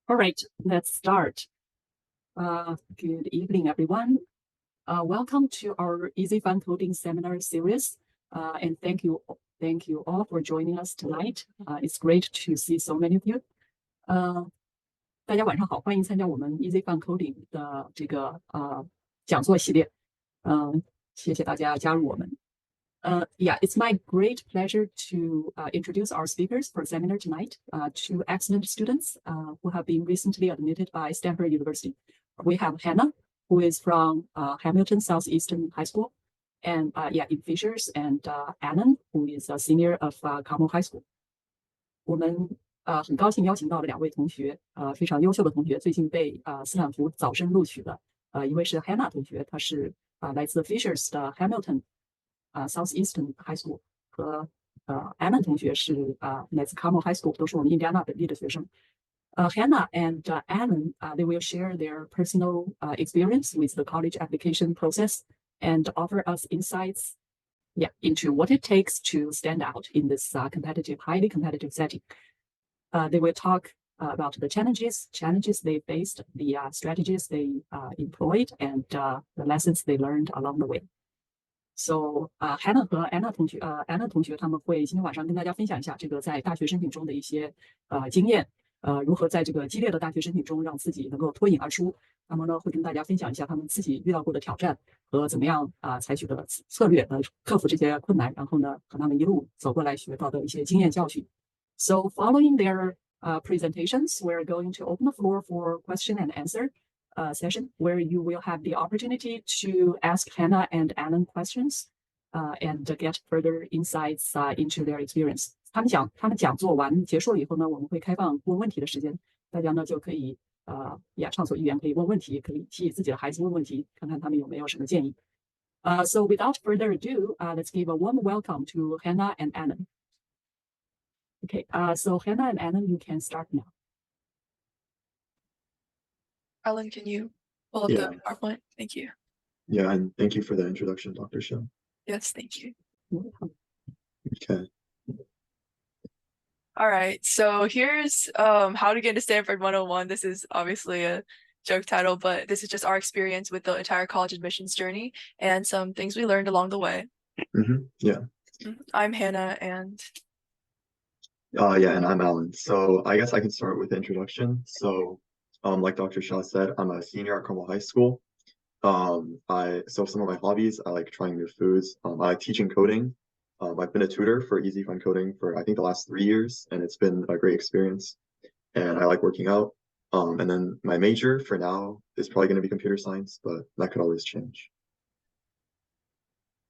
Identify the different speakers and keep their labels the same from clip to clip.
Speaker 1: All right, let's start. Good evening, everyone. Welcome to our Easy Fun Coding Seminar series. And thank you all for joining us tonight. It's great to see so many of you. 大家晚上好，欢迎参加我们 Easy Fun Coding 的这个讲座系列。谢谢大家加入我们。Yeah, it's my great pleasure to introduce our speakers for seminar tonight, two excellent students who have been recently admitted by Stanford University. We have Hannah, who is from Hamilton Southeastern High School, and in Fishers, and Alan, who is a senior of Carmel High School. 我们很高兴邀请到了两位同学，非常优秀的同学，最近被斯坦福早生录取的。一位是 Hannah 同学，她是来自 Fishers 的 Hamilton Southeastern High School， 和Alan 同学是来自 Carmel High School， 都是我们印第安纳本地的学生。Hannah and Alan, they will share their personal experience with the college application process and offer us insights into what it takes to stand out in this highly competitive setting. They will talk about the challenges they faced, the strategies they employed, and the lessons they learned along the way. So, Hannah 和 Anna 同学他们会今天晚上跟大家分享一下这个在大学申请中的一些经验，如何在这个激烈的大学申请中让自己能够脱颖而出。他们呢会跟大家分享一下他们自己遇到过的挑战和怎么样采取的策略克服这些困难，然后呢和他们一路走过来学到的一些经验教训。So, following their presentations, we're going to open the floor for question and answer session where you will have the opportunity to ask Hannah and Alan questions and get further insights into their experience. 他们讲座完结束了以后呢，我们会开放问问题的时间，大家呢就可以畅所欲言，可以问问题，可以替自己的孩子问问题，看看他们有没有什么建议。So without further ado, let's give a warm welcome to Hannah and Alan. Okay, so Hannah and Alan, you can start now.
Speaker 2: Alan, can you pull up the PowerPoint? Thank you.
Speaker 3: Yeah, and thank you for the introduction, Dr. Shah.
Speaker 2: Yes, thank you.
Speaker 3: Okay.
Speaker 2: All right, so here's how to get into Stanford 101. This is obviously a joke title, but this is just our experience with the entire college admissions journey and some things we learned along the way.
Speaker 3: Yeah.
Speaker 2: I'm Hannah and...
Speaker 3: and I'm Alan. So I guess I can start with the introduction. So like Dr. Shah said, I'm a senior at Carmel High School. So some of my hobbies, I like trying new foods. I like teaching coding. I've been a tutor for Easy Fun Coding for I think the last 3 years, and it's been a great experience. And I like working out. And then my major for now is probably going to be computer science, but that could always change.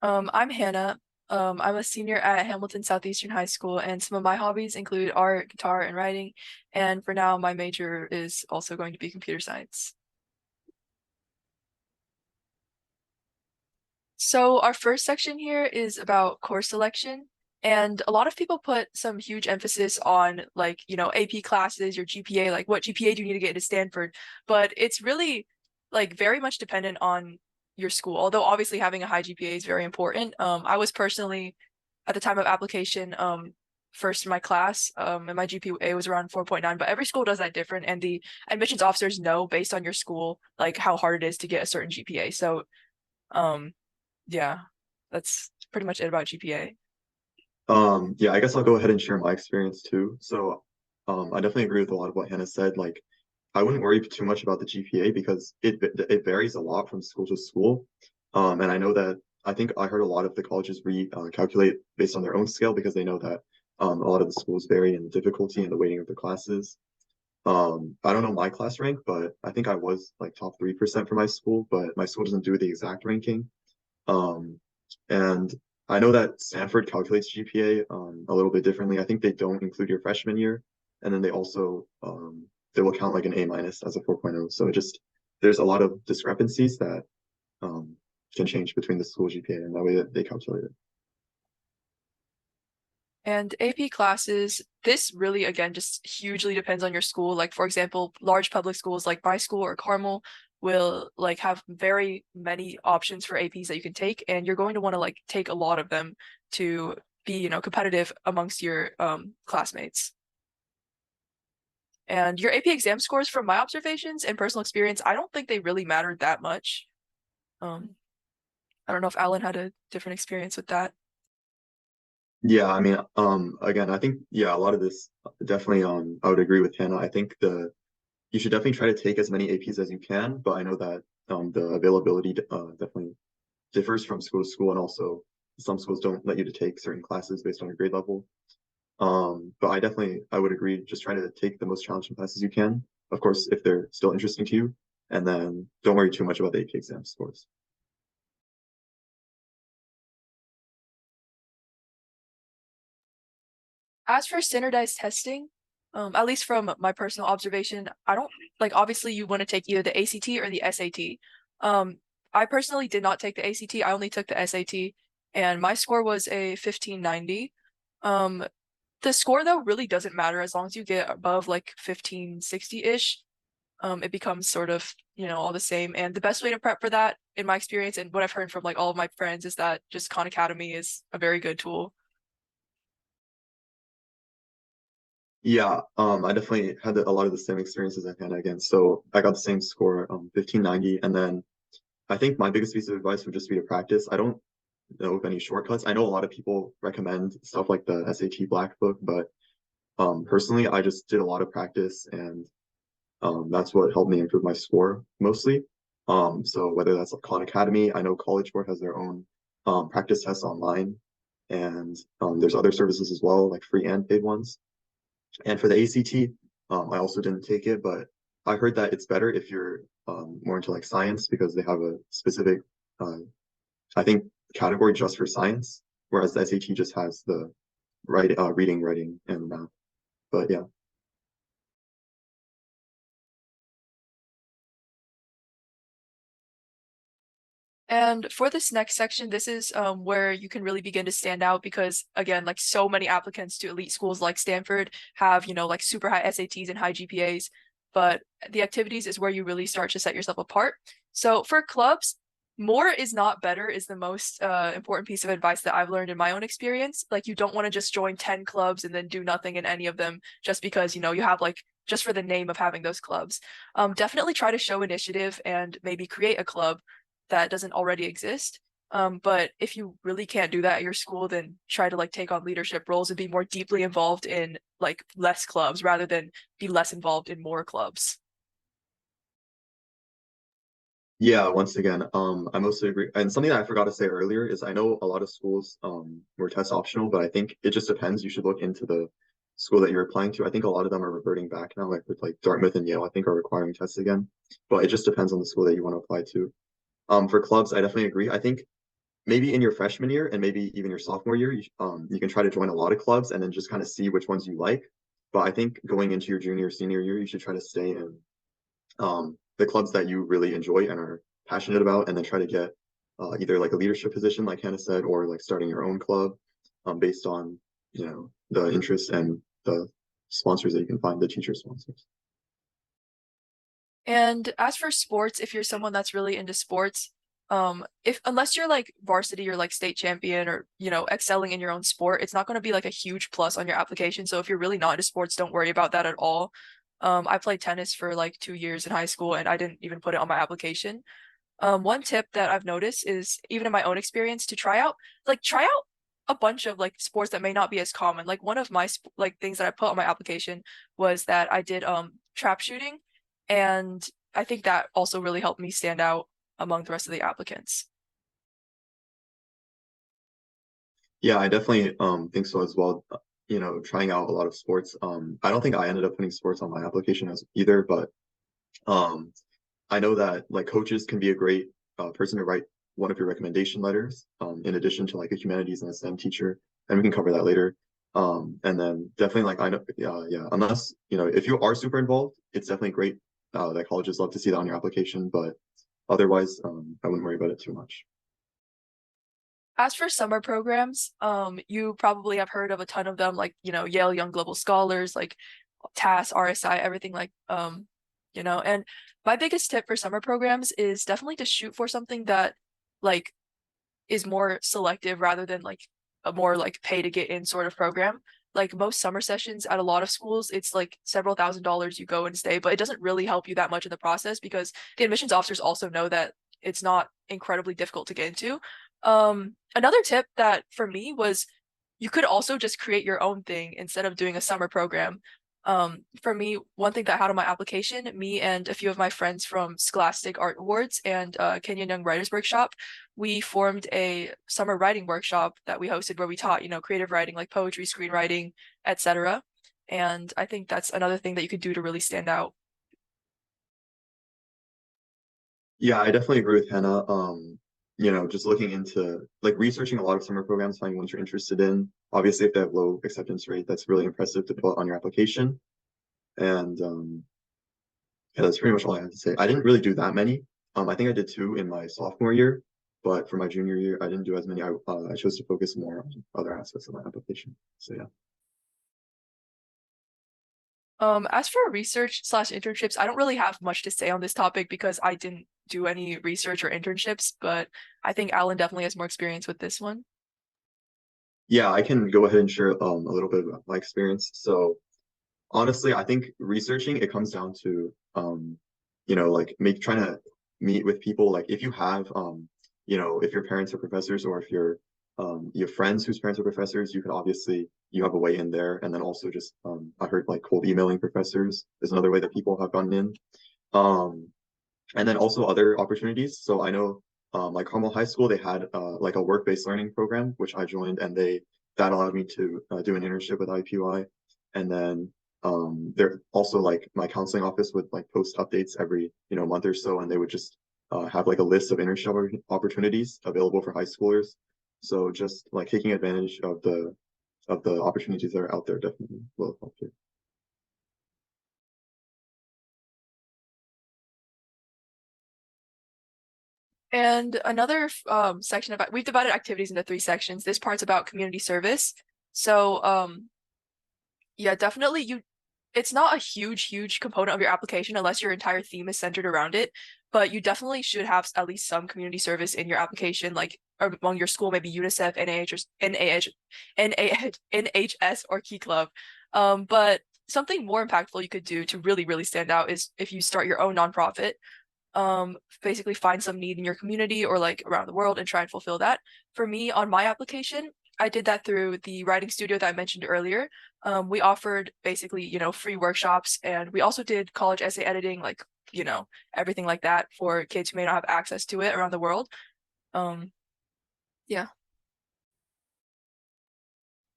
Speaker 2: I'm Hannah. I'm a senior at Hamilton Southeastern High School, and some of my hobbies include art, guitar, and writing. And for now, my major is also going to be computer science. So our first section here is about course selection. And a lot of people put some huge emphasis on AP classes, your GPA, like what GPA do you need to get into Stanford? But it's really very much dependent on your school, although obviously having a high GPA is very important. I was personally, at the time of application, first in my class, and my GPA was around 4.9, but every school does that different, and the admissions officers know based on your school, how hard it is to get a certain GPA. So, yeah, that's pretty much it about GPA.
Speaker 3: Yeah, I guess I'll go ahead and share my experience too. So, I definitely agree with a lot of what Hannah said. I wouldn't worry too much about the GPA because it varies a lot from school to school. And I know that I think I heard a lot of the colleges calculate based on their own scale because they know that a lot of the schools vary in the difficulty and the weighting of the classes. I don't know my class rank, but I think I was top 3% for my school, but my school doesn't do the exact ranking. And I know that Stanford calculates GPA a little bit differently. I think they don't include your freshman year, and then they also they will count an A- as a 4.0. So there's a lot of discrepancies that can change between the school GPA and the way that they calculate it.
Speaker 2: And AP classes, this really, again, just hugely depends on your school. For example, large public schools like my school or Carmel will have very many options for APs that you can take, and you're going to want to take a lot of them to be competitive amongst your classmates. And your AP exam scores, from my observations and personal experience, I don't think they really mattered that much. I don't know if Alan had a different experience with that.
Speaker 3: Yeah, I mean, again, I think a lot of this definitely, I would agree with Hannah. I think you should definitely try to take as many APs as you can, but I know that the availability definitely differs from school to school, and also some schools don't let you to take certain classes based on your grade level. But I would agree, just try to take the most challenging classes you can, of course, if they're still interesting to you, and then don't worry too much about the AP exam scores.
Speaker 2: As for standardized testing, at least from my personal observation, I don't like, obviously you want to take either the ACT or the SAT. I personally did not take the ACT. I only took the SAT, and my score was a 1590. The score though really doesn't matter as long as you get above like 1560-ish. It becomes sort of, all the same. And the best way to prep for that, in my experience and what I've heard from like all of my friends, is that just Khan Academy is a very good tool.
Speaker 3: Yeah, I definitely had a lot of the same experiences as Hannah again. So I got the same score, 1590, and then I think my biggest piece of advice would just be to practice. I don't know of any shortcuts. I know a lot of people recommend stuff like the SAT Black Book, but personally, I just did a lot of practice, and that's what helped me improve my score mostly. So whether that's like Khan Academy, I know College Board has their own practice tests online, and there's other services as well, like free and paid ones. And for the ACT, I also didn't take it, but I heard that it's better if you're more into like science, because they have a specific, I think, category just for science, whereas the SAT just has the reading, writing, and math. But yeah.
Speaker 2: And for this next section, this is where you can really begin to stand out because, again, like so many applicants to elite schools like Stanford have, like super high SATs and high GPAs, but the activities is where you really start to set yourself apart. So for clubs, more is not better is the most important piece of advice that I've learned in my own experience. Like, you don't want to just join 10 clubs and then do nothing in any of them just because, you have like just for the name of having those clubs. Definitely try to show initiative and maybe create a club that doesn't already exist. But if you really can't do that at your school, then try to like take on leadership roles and be more deeply involved in like less clubs rather than be less involved in more clubs.
Speaker 3: Yeah, once again, I mostly agree. And something that I forgot to say earlier is I know a lot of schools were test optional, but I think it just depends. You should look into the school that you're applying to. I think a lot of them are reverting back now, like with like Dartmouth and Yale, I think are requiring tests again. But it just depends on the school that you want to apply to. For clubs, I definitely agree. I think maybe in your freshman year and maybe even your sophomore year, you can try to join a lot of clubs and then just kind of see which ones you like. But I think going into your junior, senior year, you should try to stay in the clubs that you really enjoy and are passionate about, and then try to get either like a leadership position, like Hannah said, or like starting your own club based on, the interests and the sponsors that you can find, the teacher sponsors.
Speaker 2: And as for sports, if you're someone that's really into sports, if unless you're like varsity or like state champion or excelling in your own sport, it's not going to be like a huge plus on your application. So if you're really not into sports, don't worry about that at all. I played tennis for like 2 years in high school and I didn't even put it on my application. One tip that I've noticed is, even in my own experience, to try out a bunch of like sports that may not be as common. Like, one of my like things that I put on my application was that I did trap shooting, and I think that also really helped me stand out among the rest of the applicants.
Speaker 3: Yeah, I definitely think so as well. Trying out a lot of sports. I don't think I ended up putting sports on my application as either, but um, I know that like coaches can be a great person to write one of your recommendation letters, in addition to like a humanities and a STEM teacher, and we can cover that later. And then definitely like I know, yeah, unless if you are super involved, it's definitely great that colleges love to see that on your application, but otherwise, I wouldn't worry about it too much.
Speaker 2: As for summer programs, you probably have heard of a ton of them, like, Yale Young Global Scholars, like TAS, RSI, everything like, and my biggest tip for summer programs is definitely to shoot for something that like is more selective rather than like a more like pay to get in sort of program. like most summer sessions at a lot of schools, it's like several $1,000s you go and stay, but it doesn't really help you that much in the process because the admissions officers also know that it's not incredibly difficult to get into. Another tip that for me was you could also just create your own thing instead of doing a summer program. For me, one thing that I had on my application, me and a few of my friends from Scholastic Art Awards and Kenyon Young Writers Workshop, we formed a summer writing workshop that we hosted where we taught, creative writing like poetry, screenwriting, etc. And I think that's another thing that you could do to really stand out.
Speaker 3: Yeah, I definitely agree with Hannah. Just looking into like researching a lot of summer programs, finding ones you're interested in. Obviously, if they have low acceptance rate, that's really impressive to put on your application. And yeah, that's pretty much all I have to say. I didn't really do that many. I think I did 2 in my sophomore year, but for my junior year, I didn't do as many. I chose to focus more on other aspects of my application. So yeah.
Speaker 2: As for research/internships, I don't really have much to say on this topic because I didn't do any research or internships, but I think Alan definitely has more experience with this one.
Speaker 3: Yeah, I can go ahead and share a little bit about my experience. So honestly, I think researching it comes down to like trying to meet with people. Like if you have if your parents are professors or if you have friends whose parents are professors, you have a way in there. And then also just I heard like cold emailing professors is another way that people have gotten in. Um, and then also other opportunities. So I know like Carmel High School, they had like a work-based learning program, which I joined, and that allowed me to do an internship with IPUI. And then there also like my counseling office would like post updates every month or so, and they would just have like a list of internship opportunities available for high schoolers. So just like taking advantage of the opportunities that are out there definitely will help you.
Speaker 2: And another section about we've divided activities into 3 sections. This part's about community service. So yeah, definitely it's not a huge component of your application unless your entire theme is centered around it, but you definitely should have at least some community service in your application, like among your school, maybe UNICEF, NHS, or Key Club. But something more impactful you could do to really stand out is if you start your own nonprofit. Basically find some need in your community or like around the world and try and fulfill that. For me, on my application, I did that through the writing studio that I mentioned earlier. We offered basically, free workshops, and we also did college essay editing, like, everything like that for kids who may not have access to it around the world. Yeah.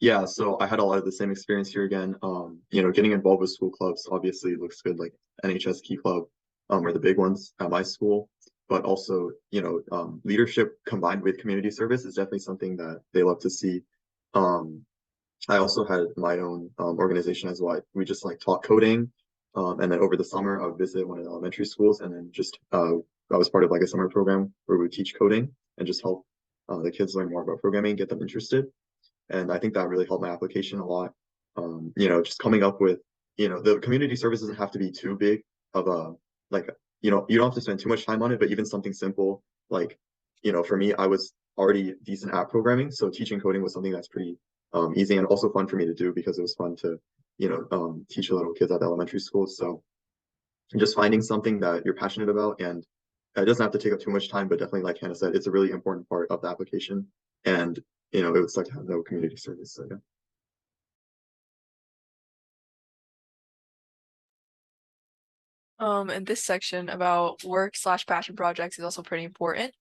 Speaker 3: Yeah, so I had a lot of the same experience here again. Getting involved with school clubs obviously looks good, like NHS Key Club, are the big ones at my school. But also, leadership combined with community service is definitely something that they love to see. I also had my own organization as well. We just like taught coding, and then over the summer I would visit one of the elementary schools, and then just I was part of like a summer program where we would teach coding and just help the kids learn more about programming, get them interested. And I think that really helped my application a lot. Just coming up with, the community service doesn't have to be too big of a, like, you don't have to spend too much time on it, but even something simple, like, for me, I was already decent at programming. So teaching coding was something that's pretty easy and also fun for me to do because it was fun to, teach little kids at the elementary school. So just finding something that you're passionate about, and it doesn't have to take up too much time, but definitely, like Hannah said, it's a really important part of the application. And it would suck to have no community service. So yeah.
Speaker 2: And this section about work/passion projects is also pretty important.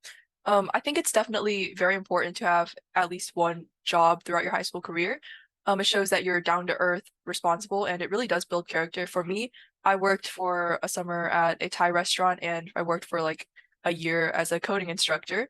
Speaker 2: I think it's definitely very important to have at least one job throughout your high school career. It shows that you're down to earth, responsible, and it really does build character. For me, I worked for a summer at a Thai restaurant, and I worked for like a year as a coding instructor.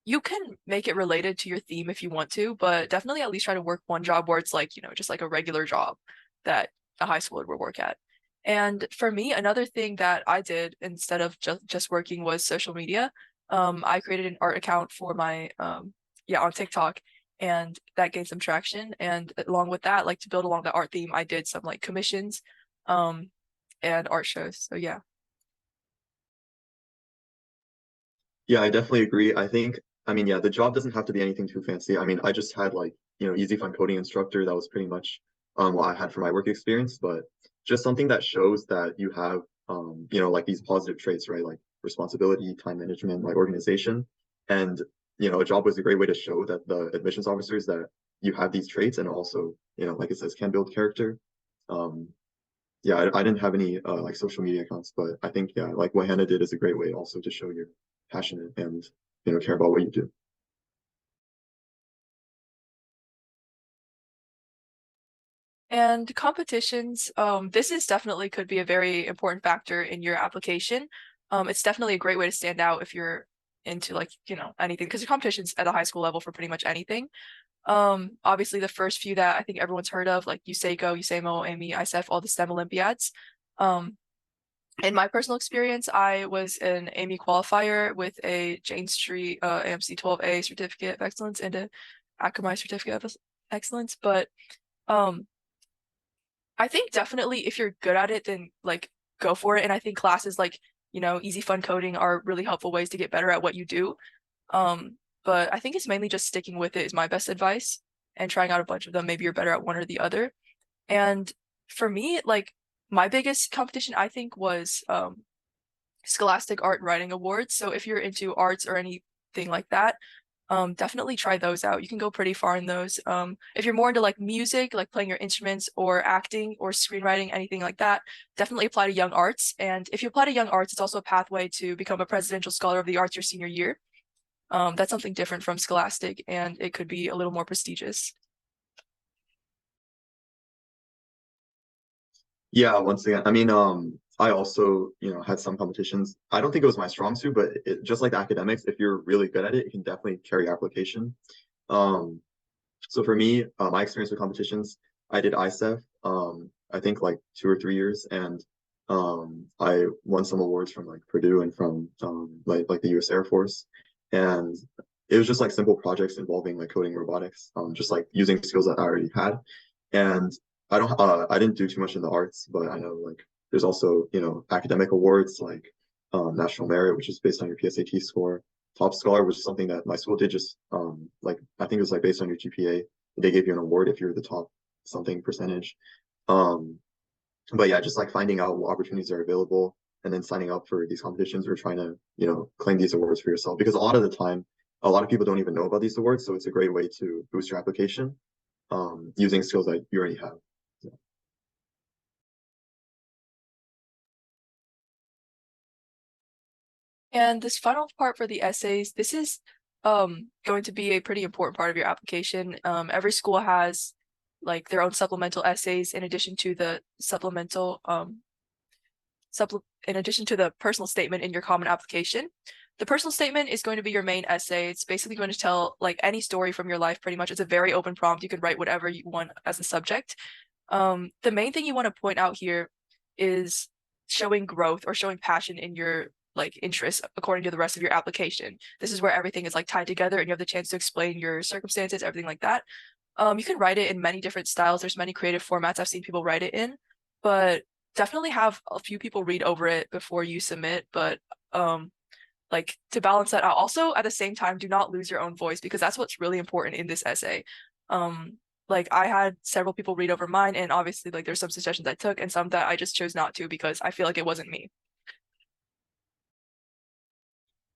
Speaker 2: You can make it related to your theme if you want to, but definitely at least try to work one job where it's like, just like a regular job that a high schooler would work at. And for me, another thing that I did instead of just working was social media. I created an art account for my on TikTok, and that gained some traction. And along with that, like to build along the art theme, I did some like commissions and art shows. So yeah.
Speaker 3: Yeah, I definitely agree. I mean, yeah, the job doesn't have to be anything too fancy. I mean, I just had like easy fun coding instructor. That was pretty much what I had for my work experience, but just something that shows that you have like these positive traits, right? Like responsibility, time management, like organization. And a job was a great way to show that the admissions officers that you have these traits, and also, like it says, can build character. Yeah, I didn't have any like social media accounts, but I think, yeah, like what Hannah did is a great way also to show you're passionate and care about what you do.
Speaker 2: And competitions, this is definitely could be a very important factor in your application. It's definitely a great way to stand out if you're into like, anything, because the competitions at the high school level for pretty much anything. Obviously the first few that I think everyone's heard of, like USACO, USAMO, AMI, ISEF, all the STEM Olympiads. In my personal experience, I was an AMI qualifier with a Jane Street AMC 12A Certificate of Excellence and a Akamai Certificate of Excellence. But I think definitely if you're good at it, then like go for it. And I think classes like, easy fun coding are really helpful ways to get better at what you do. But I think it's mainly just sticking with it is my best advice, and trying out a bunch of them. Maybe you're better at one or the other. And for me, like my biggest competition, I think, was Scholastic Art and Writing Awards. So if you're into arts or anything like that, definitely try those out. You can go pretty far in those. If you're more into like music, like playing your instruments or acting or screenwriting, anything like that, definitely apply to Young Arts. And if you apply to Young Arts, it's also a pathway to become a Presidential Scholar of the Arts your senior year. That's something different from Scholastic, and it could be a little more prestigious.
Speaker 3: Yeah, once again, I mean, I also, had some competitions. I don't think it was my strong suit, but just like the academics, if you're really good at it, it can definitely carry your application. So for me, my experience with competitions, I did ISEF, I think like 2 or 3 years, and I won some awards from like Purdue and from like the U.S. Air Force, and it was just like simple projects involving like coding robotics, just like using skills that I already had. And I didn't do too much in the arts, but I know like there's also, academic awards like National Merit, which is based on your PSAT score. Top Scholar, which is something that my school did, just like I think it was like based on your GPA. They gave you an award if you're the top something percentage. But yeah, just like finding out what opportunities are available and then signing up for these competitions or trying to, claim these awards for yourself. Because a lot of the time, a lot of people don't even know about these awards. So it's a great way to boost your application using skills that you already have. Yeah.
Speaker 2: And this final part for the essays, this is going to be a pretty important part of your application. Every school has like their own supplemental essays in addition to the supplemental in addition to the personal statement in your common application. The personal statement is going to be your main essay. It's basically going to tell like any story from your life pretty much. It's a very open prompt. You can write whatever you want as a subject. The main thing you want to point out here is showing growth or showing passion in your like interests according to the rest of your application. This is where everything is like tied together and you have the chance to explain your circumstances, everything like that. You can write it in many different styles. There's many creative formats I've seen people write it in, but definitely have a few people read over it before you submit. But like to balance that out, also at the same time, do not lose your own voice, because that's what's really important in this essay. Like I had several people read over mine, and obviously like there's some suggestions I took and some that I just chose not to because I feel like it wasn't me.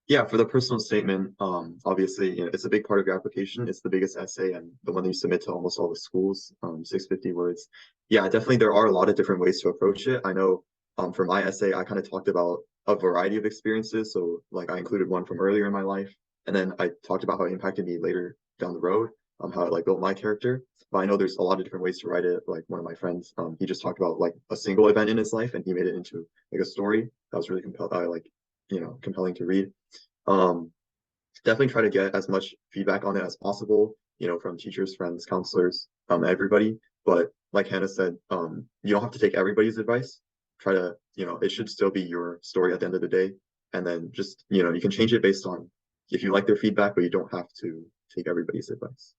Speaker 3: Yeah, for the personal statement, obviously, it's a big part of your application. It's the biggest essay and the one that you submit to almost all the schools, 650 words. Yeah, definitely there are a lot of different ways to approach it. I know for my essay, I kind of talked about a variety of experiences. So like I included one from earlier in my life, and then I talked about how it impacted me later down the road, how it like built my character. But I know there's a lot of different ways to write it. Like one of my friends, he just talked about like a single event in his life and he made it into like a story that was really compelling to read. Um, Definitely try to get as much feedback on it as possible, from teachers, friends, counselors, everybody. But like Hannah said, you don't have to take everybody's advice. Try to, it should still be your story at the end of the day. And then just, you can change it based on if you like their feedback, but you don't have to take everybody's advice.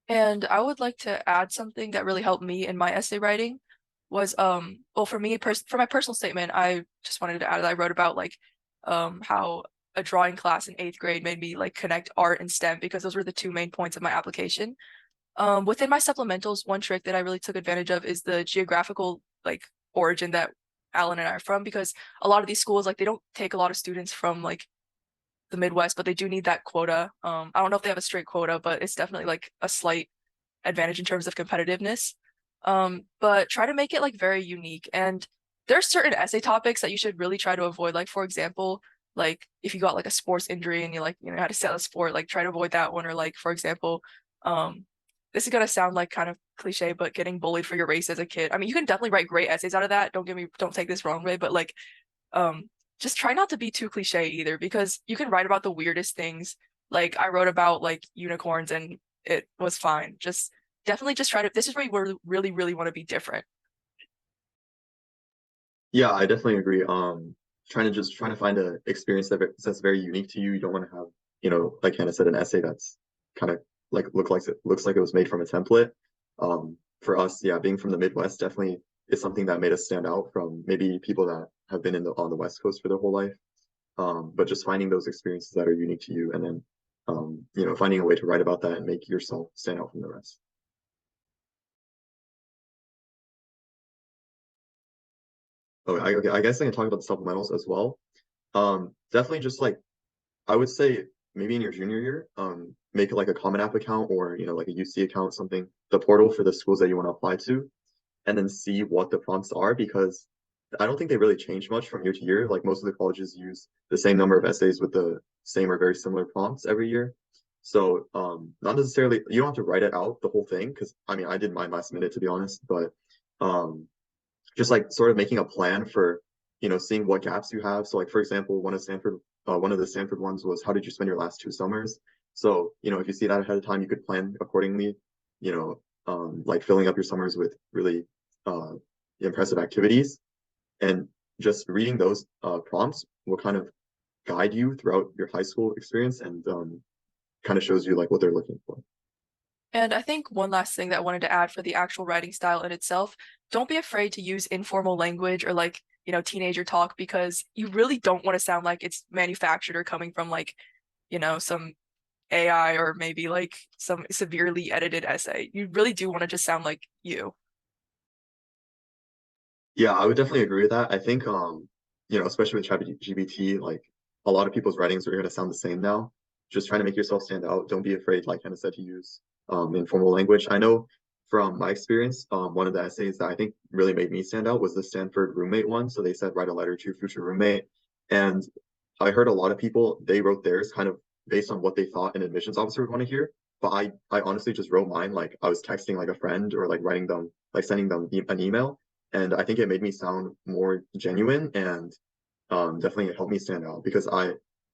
Speaker 2: And I would like to add something that really helped me in my essay writing was well, for me for my personal statement, I just wanted to add that I wrote about like how a drawing class in 8th grade made me like connect art and STEM, because those were the two main points of my application. Within my supplementals, one trick that I really took advantage of is the geographical like origin that Alan and I are from, because a lot of these schools, like, they don't take a lot of students from like the Midwest, but they do need that quota. I don't know if they have a straight quota, but it's definitely like a slight advantage in terms of competitiveness. But try to make it like very unique. And there's certain essay topics that you should really try to avoid. Like, for example, like if you got like a sports injury and you like, you know, how to sell a sport, like try to avoid that one. Or like, for example, this is gonna sound like kind of cliche, but getting bullied for your race as a kid. I mean, you can definitely write great essays out of that. Don't take this wrong way, but like, just try not to be too cliche either, because you can write about the weirdest things. Like I wrote about like unicorns and it was fine. Just definitely just try to, this is where you really, really want to be different.
Speaker 3: Yeah, I definitely agree. Trying to find an experience that's very unique to you. You don't want to have, you know, like Hannah said, an essay that's kind of like looks like it was made from a template. For us, yeah, being from the Midwest definitely is something that made us stand out from maybe people that have been on the West Coast for their whole life. But just finding those experiences that are unique to you, and then you know, finding a way to write about that and make yourself stand out from the rest. Oh, I guess I can talk about the supplementals as well. Definitely just like I would say maybe in your junior year, make it like a Common App account or you know like a UC account, something, the portal for the schools that you want to apply to, and then see what the prompts are, because I don't think they really change much from year to year. Like most of the colleges use the same number of essays with the same or very similar prompts every year. So not necessarily you don't have to write it out the whole thing, because I mean I did mine last minute to be honest, but just like sort of making a plan for, you know, seeing what gaps you have. So like for example, one of the Stanford ones was how did you spend your last 2 summers? So, you know, if you see that ahead of time, you could plan accordingly, you know, like filling up your summers with really impressive activities, and just reading those prompts will kind of guide you throughout your high school experience, and kind of shows you like what they're looking for.
Speaker 2: And I think one last thing that I wanted to add for the actual writing style in itself, don't be afraid to use informal language or like, you know, teenager talk, because you really don't want to sound like it's manufactured or coming from like, you know, some AI or maybe like some severely edited essay. You really do want to just sound like you.
Speaker 3: Yeah, I would definitely agree with that. I think you know, especially with ChatGPT, like a lot of people's writings are going to sound the same now. Just trying to make yourself stand out. Don't be afraid, like Hannah said, to use informal language. I know from my experience, one of the essays that I think really made me stand out was the Stanford roommate one. So they said write a letter to your future roommate, and I heard a lot of people, they wrote theirs kind of based on what they thought an admissions officer would want to hear. But I honestly just wrote mine like I was texting like a friend, or like writing them, like sending them an email, and I think it made me sound more genuine, and definitely helped me stand out, because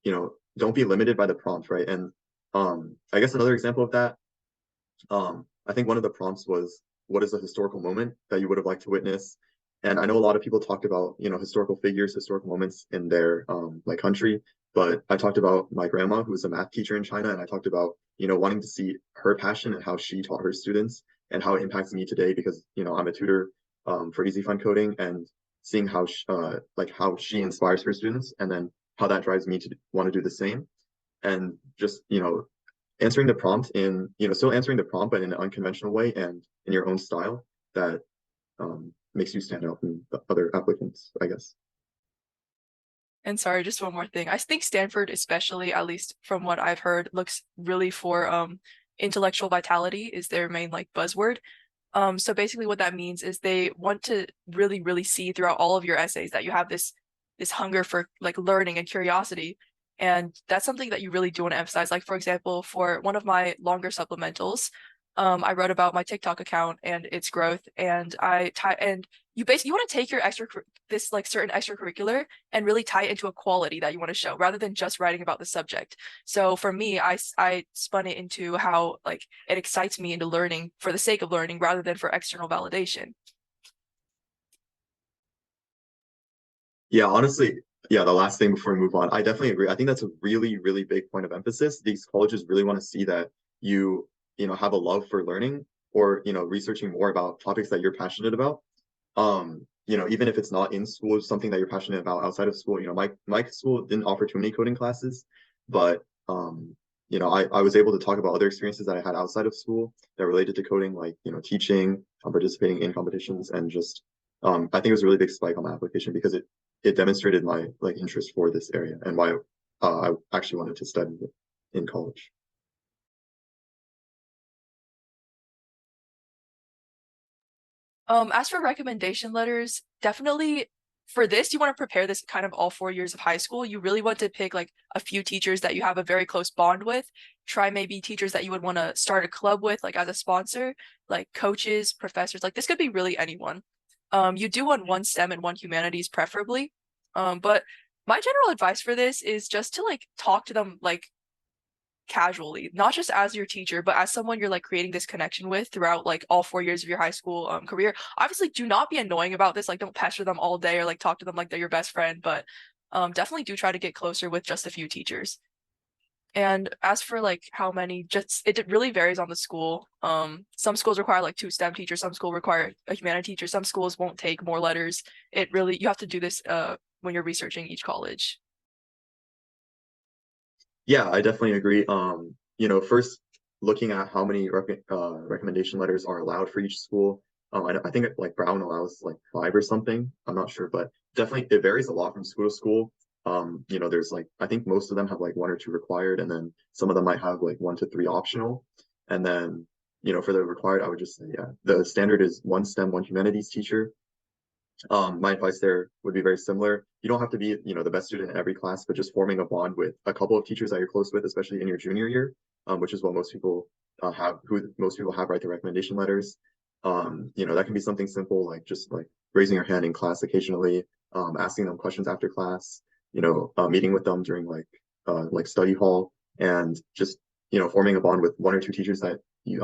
Speaker 3: you know, don't be limited by the prompt, right? And I guess another example of that, I think one of the prompts was, what is a historical moment that you would have liked to witness? And I know a lot of people talked about, you know, historical figures, historical moments in their like country, but I talked about my grandma, who was a math teacher in China, and I talked about, you know, wanting to see her passion and how she taught her students, and how it impacts me today, because you know I'm a tutor for Easy Fun Coding, and seeing how like how she inspires her students, and then how that drives me to want to do the same, and just you know answering the prompt in, you know, still answering the prompt, but in an unconventional way and in your own style that makes you stand out from the other applicants, I guess.
Speaker 2: And sorry, just one more thing. I think Stanford, especially, at least from what I've heard, looks really for intellectual vitality is their main like buzzword. So basically what that means is they want to really, really see throughout all of your essays that you have this hunger for like learning and curiosity. And that's something that you really do want to emphasize. Like for example, for one of my longer supplementals, I wrote about my TikTok account and its growth, and you basically you want to take your this like certain extracurricular and really tie it into a quality that you want to show, rather than just writing about the subject. So for me, I spun it into how like it excites me into learning for the sake of learning rather than for external validation.
Speaker 3: Yeah, honestly, yeah, the last thing before we move on, I definitely agree. I think that's a really, really big point of emphasis. These colleges really want to see that you know, have a love for learning, or, you know, researching more about topics that you're passionate about. You know, even if it's not in school, something that you're passionate about outside of school. You know, my school didn't offer too many coding classes, but I was able to talk about other experiences that I had outside of school that related to coding, like, teaching, participating in competitions, and just, I think it was a really big spike on my application because it demonstrated my like interest for this area and why I actually wanted to study it in college.
Speaker 2: As for recommendation letters, definitely for this, you want to prepare this kind of all 4 years of high school. You really want to pick like a few teachers that you have a very close bond with. Try maybe teachers that you would want to start a club with, like as a sponsor, like coaches, professors. Like this could be really anyone. You do want one STEM and one humanities preferably. But my general advice for this is just to like talk to them like casually, not just as your teacher, but as someone you're like creating this connection with throughout like all 4 years of your high school career. Obviously, do not be annoying about this. Like, don't pester them all day or like talk to them like they're your best friend, but definitely do try to get closer with just a few teachers. And as for like how many, just it really varies on the school. Some schools require like 2 STEM teachers, some schools require a humanities teacher, some schools won't take more letters. It really, you have to do this when you're researching each college.
Speaker 3: Yeah, I definitely agree. First looking at how many recommendation letters are allowed for each school. I think like Brown allows like 5 or something. I'm not sure, but definitely it varies a lot from school to school. There's like I think most of them have like 1 or 2 required, and then some of them might have like 1 to 3 optional. And then, for the required, I would just say, yeah, the standard is 1 STEM, 1 humanities teacher. My advice there would be very similar. You don't have to be, the best student in every class, but just forming a bond with a couple of teachers that you're close with, especially in your junior year, which is what most people write their recommendation letters. That can be something simple, like just like raising your hand in class occasionally, asking them questions after class, meeting with them during like study hall, and just, forming a bond with 1 or 2 teachers that you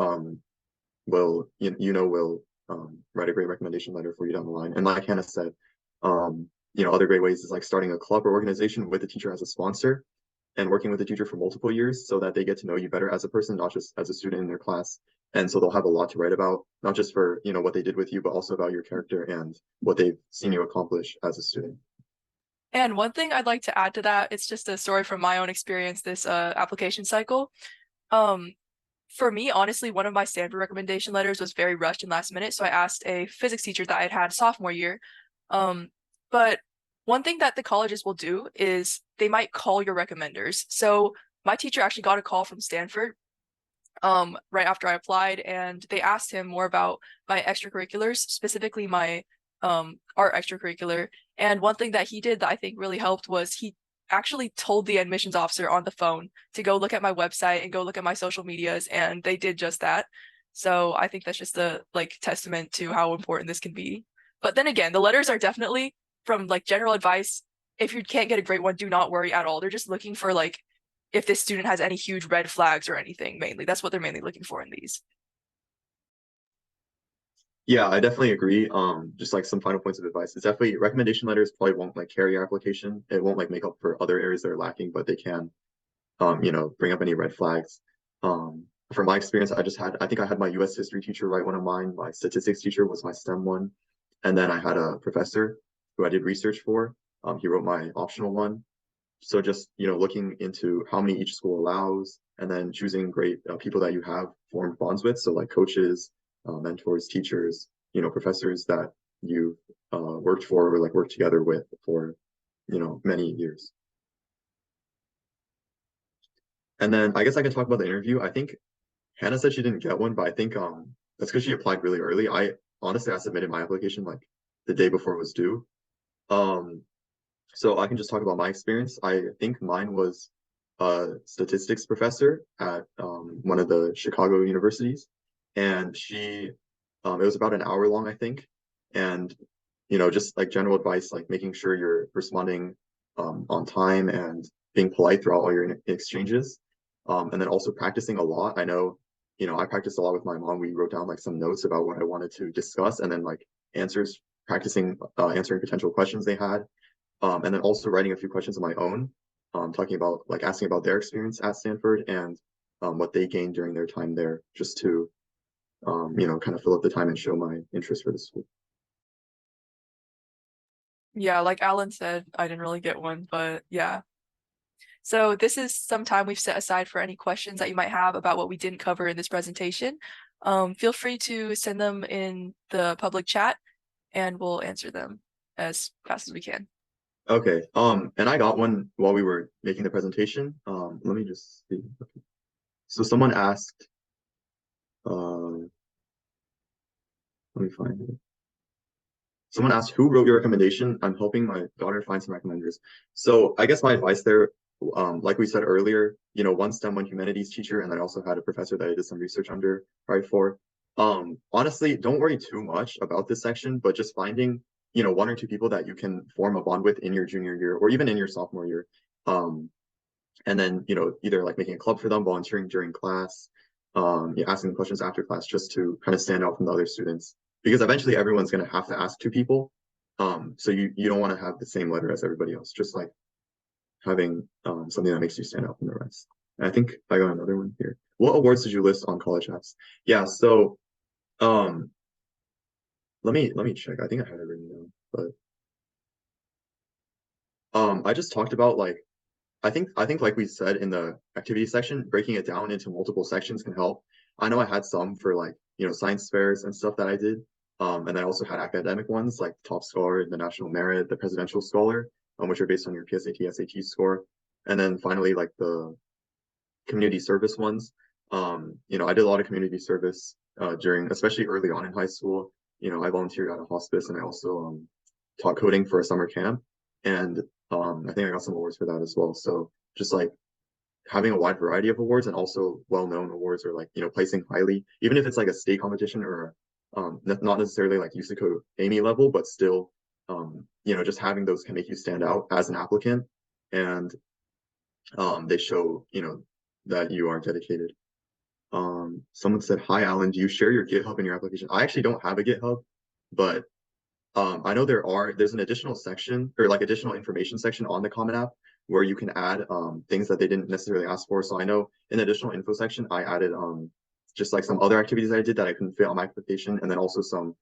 Speaker 3: will write a great recommendation letter for you down the line. And like Hannah said, other great ways is like starting a club or organization with the teacher as a sponsor and working with the teacher for multiple years so that they get to know you better as a person, not just as a student in their class. And so they'll have a lot to write about, not just for, what they did with you, but also about your character and what they've seen you accomplish as a student.
Speaker 2: And one thing I'd like to add to that, it's just a story from my own experience this application cycle. For me, honestly, one of my Stanford recommendation letters was very rushed and last minute. So I asked a physics teacher that I'd had sophomore year. But one thing that the colleges will do is they might call your recommenders. So my teacher actually got a call from Stanford right after I applied, and they asked him more about my extracurriculars, specifically my art extracurricular. And one thing that he did that I think really helped was he actually told the admissions officer on the phone to go look at my website and go look at my social medias, and they did just that. So I think that's just a like testament to how important this can be. But then again, the letters are definitely from like general advice. If you can't get a great one, do not worry at all. They're just looking for like if this student has any huge red flags or anything, mainly. That's what they're mainly looking for in these.
Speaker 3: Yeah, I definitely agree. Just like some final points of advice. It's definitely recommendation letters probably won't like carry your application. It won't like make up for other areas that are lacking, but they can, bring up any red flags. From my experience, I think I had my US history teacher write one of mine. My statistics teacher was my STEM one. And then I had a professor who I did research for. He wrote my optional one. So just, looking into how many each school allows, and then choosing great people that you have formed bonds with. So like coaches, mentors, teachers, professors that you've worked for or like worked together with for, many years. And then I guess I can talk about the interview. I think Hannah said she didn't get one, but I think that's because she applied really early. I submitted my application like the day before it was due. So I can just talk about my experience. I think mine was a statistics professor at one of the Chicago universities, and it was about an hour long, I think, and just like general advice, like making sure you're responding on time and being polite throughout all your exchanges, and then also practicing a lot. I know, I practiced a lot with my mom. We wrote down like some notes about what I wanted to discuss, and then like practicing answering potential questions they had. And then also writing a few questions of my own, talking about like asking about their experience at Stanford and what they gained during their time there, just to kind of fill up the time and show my interest for the school.
Speaker 2: Yeah, like Alan said, I didn't really get one, but yeah. So this is some time we've set aside for any questions that you might have about what we didn't cover in this presentation. Feel free to send them in the public chat and we'll answer them as fast as we can.
Speaker 3: Okay. And I got one while we were making the presentation. Let me just see. Okay. So someone asked, let me find it. Someone asked, who wrote your recommendation? I'm helping my daughter find some recommenders. So I guess my advice there, like we said earlier, you know, one STEM, one humanities teacher, and I also had a professor that I did some research under, right, for. Honestly, don't worry too much about this section, but just finding, you know, one or two people that you can form a bond with in your junior year or even in your sophomore year. And then, you know, either like making a club for them, volunteering during class, yeah, asking questions after class just to kind of stand out from the other students. Because eventually everyone's going to have to ask two people. So you don't want to have the same letter as everybody else, just like having something that makes you stand out from the rest. And I think I got another one here. What awards did you list on college apps? Yeah, so let me check. I think I had it written down, but I just talked about like I think like we said in the activity section, breaking it down into multiple sections can help. I know I had some for like, you know, science fairs and stuff that I did. And I also had academic ones like Top Scholar, the National Merit, the Presidential Scholar, which are based on your PSAT, SAT score. And then finally, like the community service ones. You know, I did a lot of community service during, especially early on in high school. You know, I volunteered at a hospice and I also taught coding for a summer camp. And I think I got some awards for that as well. So just like having a wide variety of awards and also well-known awards or like, you know, placing highly, even if it's like a state competition or not necessarily like USICO Amy level, but still, you know, just having those can make you stand out as an applicant. And they show, you know, that you are dedicated. Someone said, hi, Alan, do you share your GitHub in your application? I actually don't have a GitHub, but I know there's an additional section or like additional information section on the Common App where you can add things that they didn't necessarily ask for. So I know in the additional info section, I added just like some other activities I did that I couldn't fit on my application, and then also some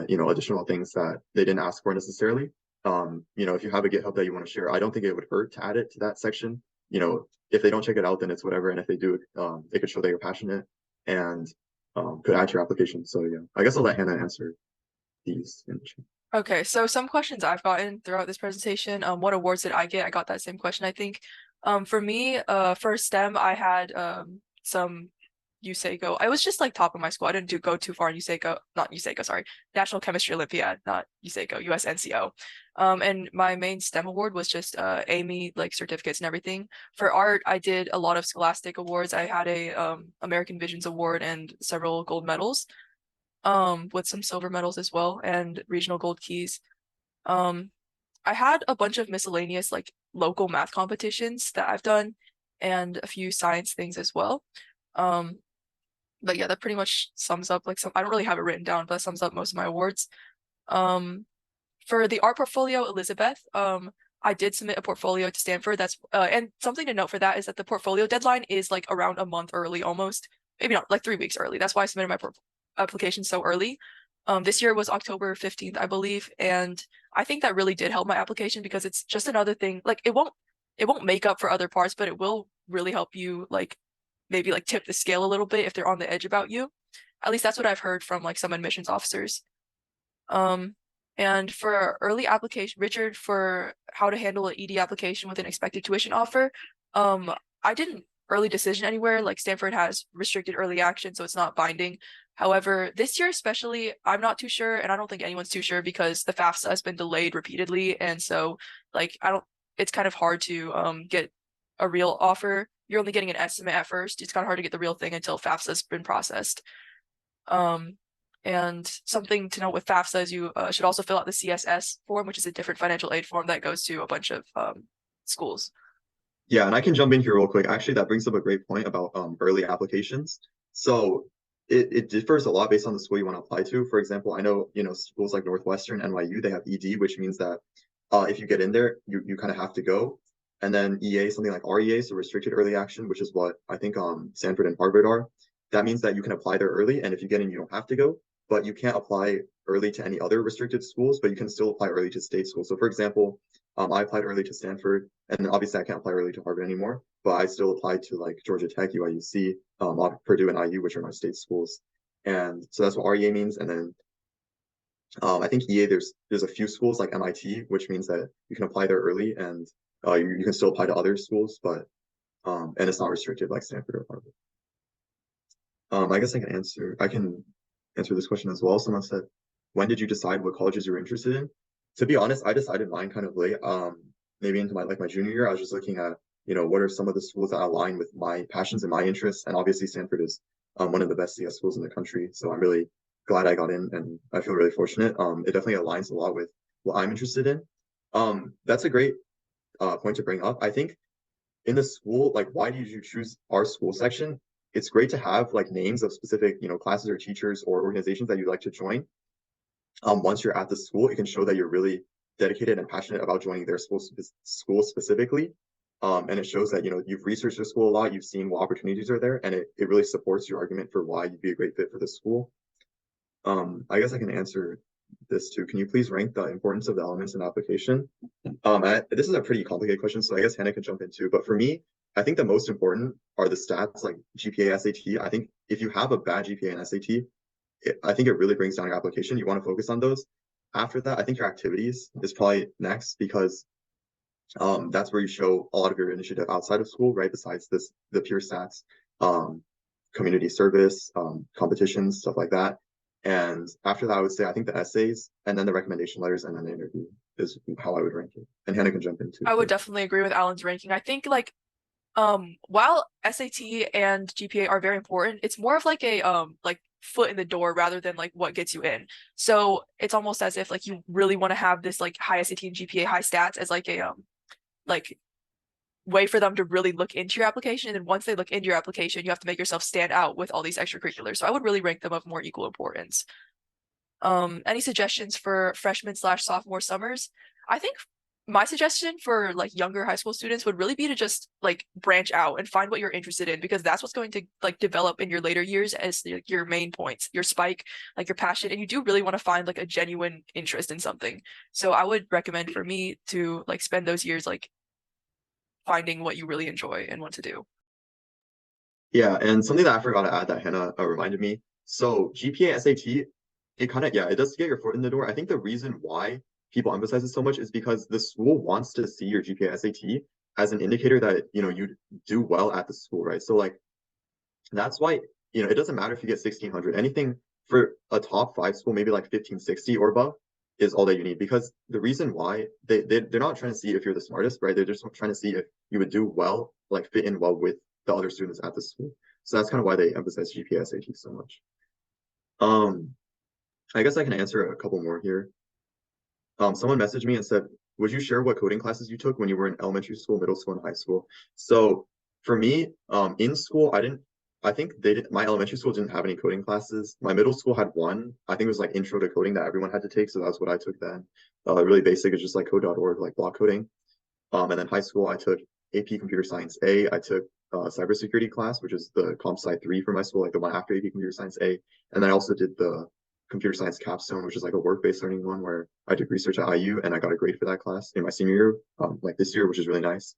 Speaker 3: you know, additional things that they didn't ask for necessarily. You know, if you have a GitHub that you want to share, I don't think it would hurt to add it to that section. You know, if they don't check it out, then it's whatever. And if they do, they could show that you're passionate and could add to your application. So yeah, I guess I'll let Hannah answer these in the chat.
Speaker 2: Okay, so some questions I've gotten throughout this presentation. What awards did I get? I got that same question, I think. For me, for STEM, I had some USACO. I was just like top of my school. I didn't go too far in USACO, not USACO, sorry, National Chemistry Olympiad, not USACO, USNCO. And my main STEM award was just Amy, like certificates and everything. For art, I did a lot of scholastic awards. I had a American Visions Award and several gold medals, with some silver medals as well and regional gold keys. I had a bunch of miscellaneous like local math competitions that I've done and a few science things as well. But yeah, that pretty much sums up like I don't really have it written down, but that sums up most of my awards. For the art portfolio, Elizabeth, I did submit a portfolio to Stanford. That's and something to note for that is that the portfolio deadline is like around a month early, almost, maybe not, like 3 weeks early. That's why I submitted my application so early. This year was October 15th, I believe, and I think that really did help my application because it's just another thing. Like it won't make up for other parts, but it will really help you like maybe like tip the scale a little bit if they're on the edge about you. At least that's what I've heard from like some admissions officers. And for early application, Richard, for how to handle an ED application with an expected tuition offer, I didn't early decision anywhere. Like Stanford has restricted early action, so it's not binding. However, this year especially, I'm not too sure, and I don't think anyone's too sure because the FAFSA has been delayed repeatedly, and so like it's kind of hard to get a real offer. You're only getting an estimate at first. It's kind of hard to get the real thing until FAFSA has been processed. And something to note with FAFSA is you should also fill out the CSS form, which is a different financial aid form that goes to a bunch of schools.
Speaker 3: Yeah, and I can jump in here real quick. Actually, that brings up a great point about early applications. So it differs a lot based on the school you want to apply to. For example, I know, you know, schools like Northwestern, NYU, they have ED, which means that if you get in there, you kind of have to go. And then EA, something like REA, so restricted early action, which is what I think Stanford and Harvard are. That means that you can apply there early, and if you get in, you don't have to go, but you can't apply early to any other restricted schools, but you can still apply early to state schools. So for example, I applied early to Stanford, and obviously I can't apply early to Harvard anymore, but I still applied to like Georgia Tech, UIUC, Purdue, and IU, which are my state schools. And so that's what REA means. And then I think EA, there's a few schools like MIT, which means that you can apply there early, and you can still apply to other schools, but and it's not restricted like Stanford or Harvard. I guess I can answer this question as well. Someone said, when did you decide what colleges you were interested in? To be honest, I decided mine kind of late. Maybe into my junior year, I was just looking at, what are some of the schools that align with my passions and my interests. And obviously Stanford is one of the best CS schools in the country. So I'm really glad I got in, and I feel really fortunate. It definitely aligns a lot with what I'm interested in. That's a great point to bring up. I think in the school, like, why did you choose our school section? It's great to have like names of specific, classes or teachers or organizations that you'd like to join. Once you're at the school, it can show that you're really dedicated and passionate about joining their school specifically. And it shows that, you've researched the school a lot, you've seen what opportunities are there, and it really supports your argument for why you'd be a great fit for the school. I guess I can answer this too. Can you please rank the importance of the elements in the application? This is a pretty complicated question, so I guess Hannah can jump in too. But for me, I think the most important are the stats like GPA, SAT. I think if you have a bad GPA and SAT, I think it really brings down your application. You want to focus on those. After that, I think your activities is probably next, because that's where you show a lot of your initiative outside of school, right? Besides the pure stats, community service, competitions, stuff like that. And after that, I would say, I think the essays and then the recommendation letters and then the interview is how I would rank it. And Hannah can jump in too.
Speaker 2: I would definitely agree with Alan's ranking. I think like while SAT and GPA are very important, it's more of like a like foot in the door rather than like what gets you in. So it's almost as if like you really want to have this like high SAT and GPA, high stats as like a like way for them to really look into your application. And once they look into your application, you have to make yourself stand out with all these extracurriculars. So I would really rank them of more equal importance. Any suggestions for freshman/sophomore summers? I think my suggestion for like younger high school students would really be to just like branch out and find what you're interested in, because that's what's going to like develop in your later years as like, your main points, your spike, like your passion. And you do really want to find like a genuine interest in something. So I would recommend for me to like spend those years like finding what you really enjoy and want to do.
Speaker 3: Yeah, and something that I forgot to add that Hannah reminded me. So GPA, SAT, it does get your foot in the door. I think the reason why people emphasize it so much is because the school wants to see your GPA, SAT as an indicator that, you do well at the school, right? So like, that's why, it doesn't matter if you get 1600, anything for a top 5 school, maybe like 1560 or above is all that you need, because the reason why they're not trying to see if you're the smartest, right? They're just trying to see if you would do well, like fit in well with the other students at the school. So that's kind of why they emphasize GPA, SAT so much. I guess I can answer a couple more here. Someone messaged me and said, would you share what coding classes you took when you were in elementary school, middle school, and high school? So for me, in school, I think my elementary school didn't have any coding classes. My middle school had one. I think it was like intro to coding that everyone had to take. So that's what I took then. Really basic. It's just like code.org, like block coding. And then high school, I took AP Computer Science A. I took cybersecurity class, which is the Comp Sci 3 for my school, like the one after AP Computer Science A. And then I also did the Computer Science Capstone, which is like a work-based learning one where I did research at IU and I got a grade for that class in my senior year, like this year, which is really nice.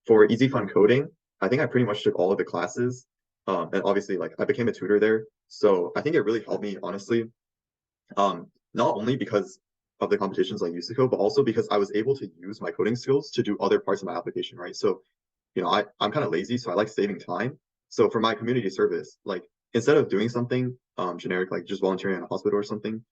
Speaker 3: For Easy Fun Coding, I think I pretty much took all of the classes. And obviously, like, I became a tutor there. So I think it really helped me, honestly, not only because of the competitions like USICO, but also because I was able to use my coding skills to do other parts of my application, right? So, I'm kind of lazy, so I like saving time. So for my community service, like, instead of doing something generic, like just volunteering at a hospital or something,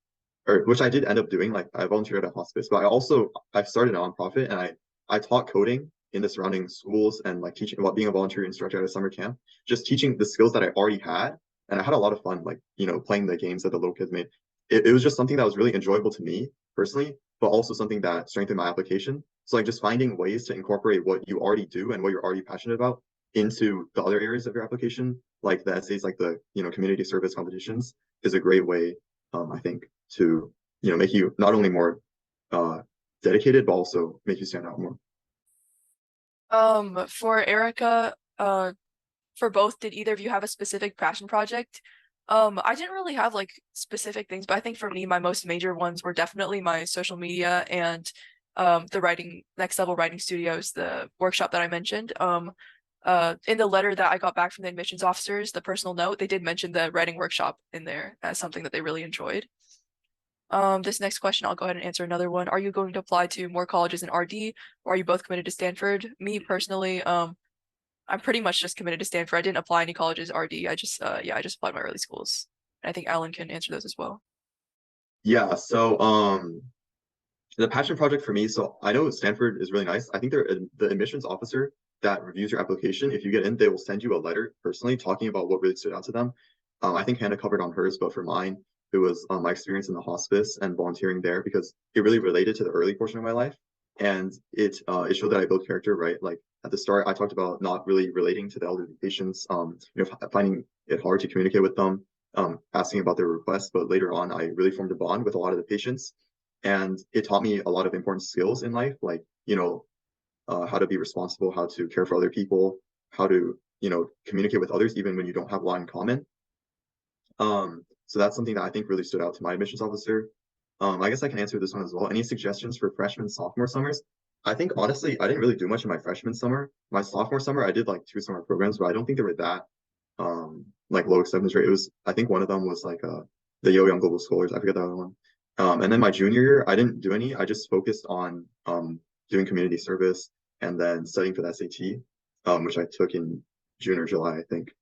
Speaker 3: or which I did end up doing, like I volunteered at a hospice, but I started a nonprofit and I taught coding in the surrounding schools and like teaching about being a volunteer instructor at a summer camp, just teaching the skills that I already had. And I had a lot of fun, like, playing the games that the little kids made. It was just something that was really enjoyable to me personally, but also something that strengthened my application. So like just finding ways to incorporate what you already do and what you're already passionate about into the other areas of your application, like the essays, like the community service competitions, is a great way, I think, to make you not only more dedicated, but also make you stand out more.
Speaker 2: For Erica, for both, did either of you have a specific passion project? I didn't really have like specific things, but I think for me, my most major ones were definitely my social media and the next level writing studios, the workshop that I mentioned. In the letter that I got back from the admissions officers, the personal note, they did mention the writing workshop in there as something that they really enjoyed. This next question, I'll go ahead and answer another one. Are you going to apply to more colleges in RD, or are you both committed to Stanford? Me personally, I'm pretty much just committed to Stanford. I didn't apply any colleges RD. I just applied my early schools. I think Alan can answer those as well.
Speaker 3: Yeah, so the passion project for me, so I know Stanford is really nice. I think the admissions officer that reviews your application, if you get in, they will send you a letter personally talking about what really stood out to them. I think Hannah covered on hers, but for mine, it was my experience in the hospice and volunteering there because it really related to the early portion of my life. And it showed that I built character, right? Like at the start, I talked about not really relating to the elderly patients, finding it hard to communicate with them, asking about their requests. But later on, I really formed a bond with a lot of the patients. And it taught me a lot of important skills in life, like, how to be responsible, how to care for other people, how to, communicate with others, even when you don't have a lot in common. So that's something that I think really stood out to my admissions officer. I guess I can answer this one as well. Any suggestions for freshman, sophomore summers? I think honestly, I didn't really do much in my freshman summer. My sophomore summer, I did like 2 summer programs, but I don't think they were that like low acceptance rate. I think one of them was like the Yo Young Global Scholars. I forget the other one. And then my junior year, I didn't do any. I just focused on doing community service and then studying for the SAT, which I took in June or July, I think.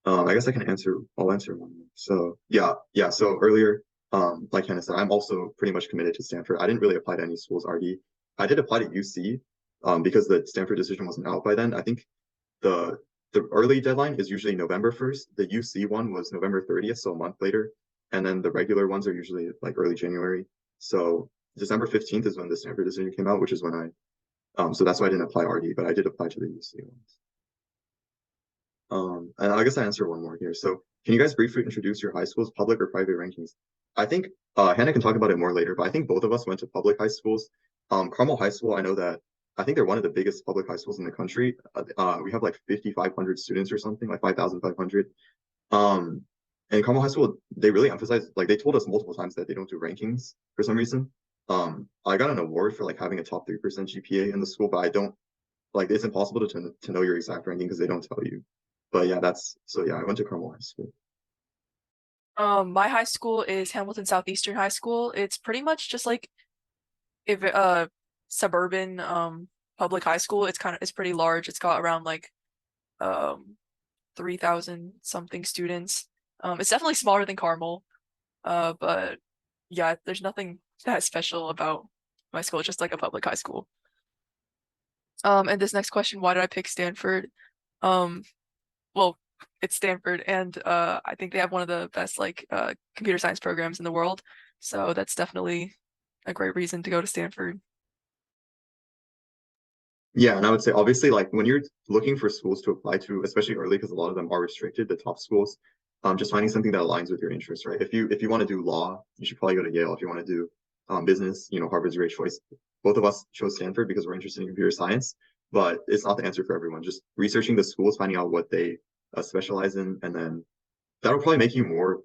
Speaker 3: I guess I'll answer one. So yeah. So earlier, like Hannah said, I'm also pretty much committed to Stanford. I didn't really apply to any schools RD. I did apply to UC because the Stanford decision wasn't out by then. I think the early deadline is usually November 1st. The UC one was November 30th, so a month later. And then the regular ones are usually like early January. So December 15th is when the Stanford decision came out, which is when so that's why I didn't apply RD, but I did apply to the UC ones. And I guess I answer one more here. So can you guys briefly introduce your high school's public or private rankings? I think Hannah can talk about it more later, but I think both of us went to public high schools. Carmel High School, I know that I think they're one of the biggest public high schools in the country. We have like 5,500 students or something, like 5,500. And Carmel High School, they really emphasize, like they told us multiple times that they don't do rankings for some reason. I got an award for like having a top 3% GPA in the school, but I don't, like it's impossible to know your exact ranking because they don't tell you. But yeah, I went to Carmel High School.
Speaker 2: My high school is Hamilton Southeastern High School. It's pretty much just like if suburban public high school. It's pretty large. It's got around like 3,000 something students. It's definitely smaller than Carmel. But yeah, there's nothing that special about my school. It's just like a public high school. And this next question, why did I pick Stanford? Well, it's Stanford, and I think they have one of the best like computer science programs in the world. So that's definitely a great reason to go to Stanford.
Speaker 3: Yeah, and I would say obviously like when you're looking for schools to apply to, especially early, because a lot of them are restricted, the top schools, just finding something that aligns with your interests, right? If you want to do law, you should probably go to Yale. If you want to do business, Harvard's a great choice. Both of us chose Stanford because we're interested in computer science, but it's not the answer for everyone. Just researching the schools, finding out what they specialize in, and then that'll probably make you more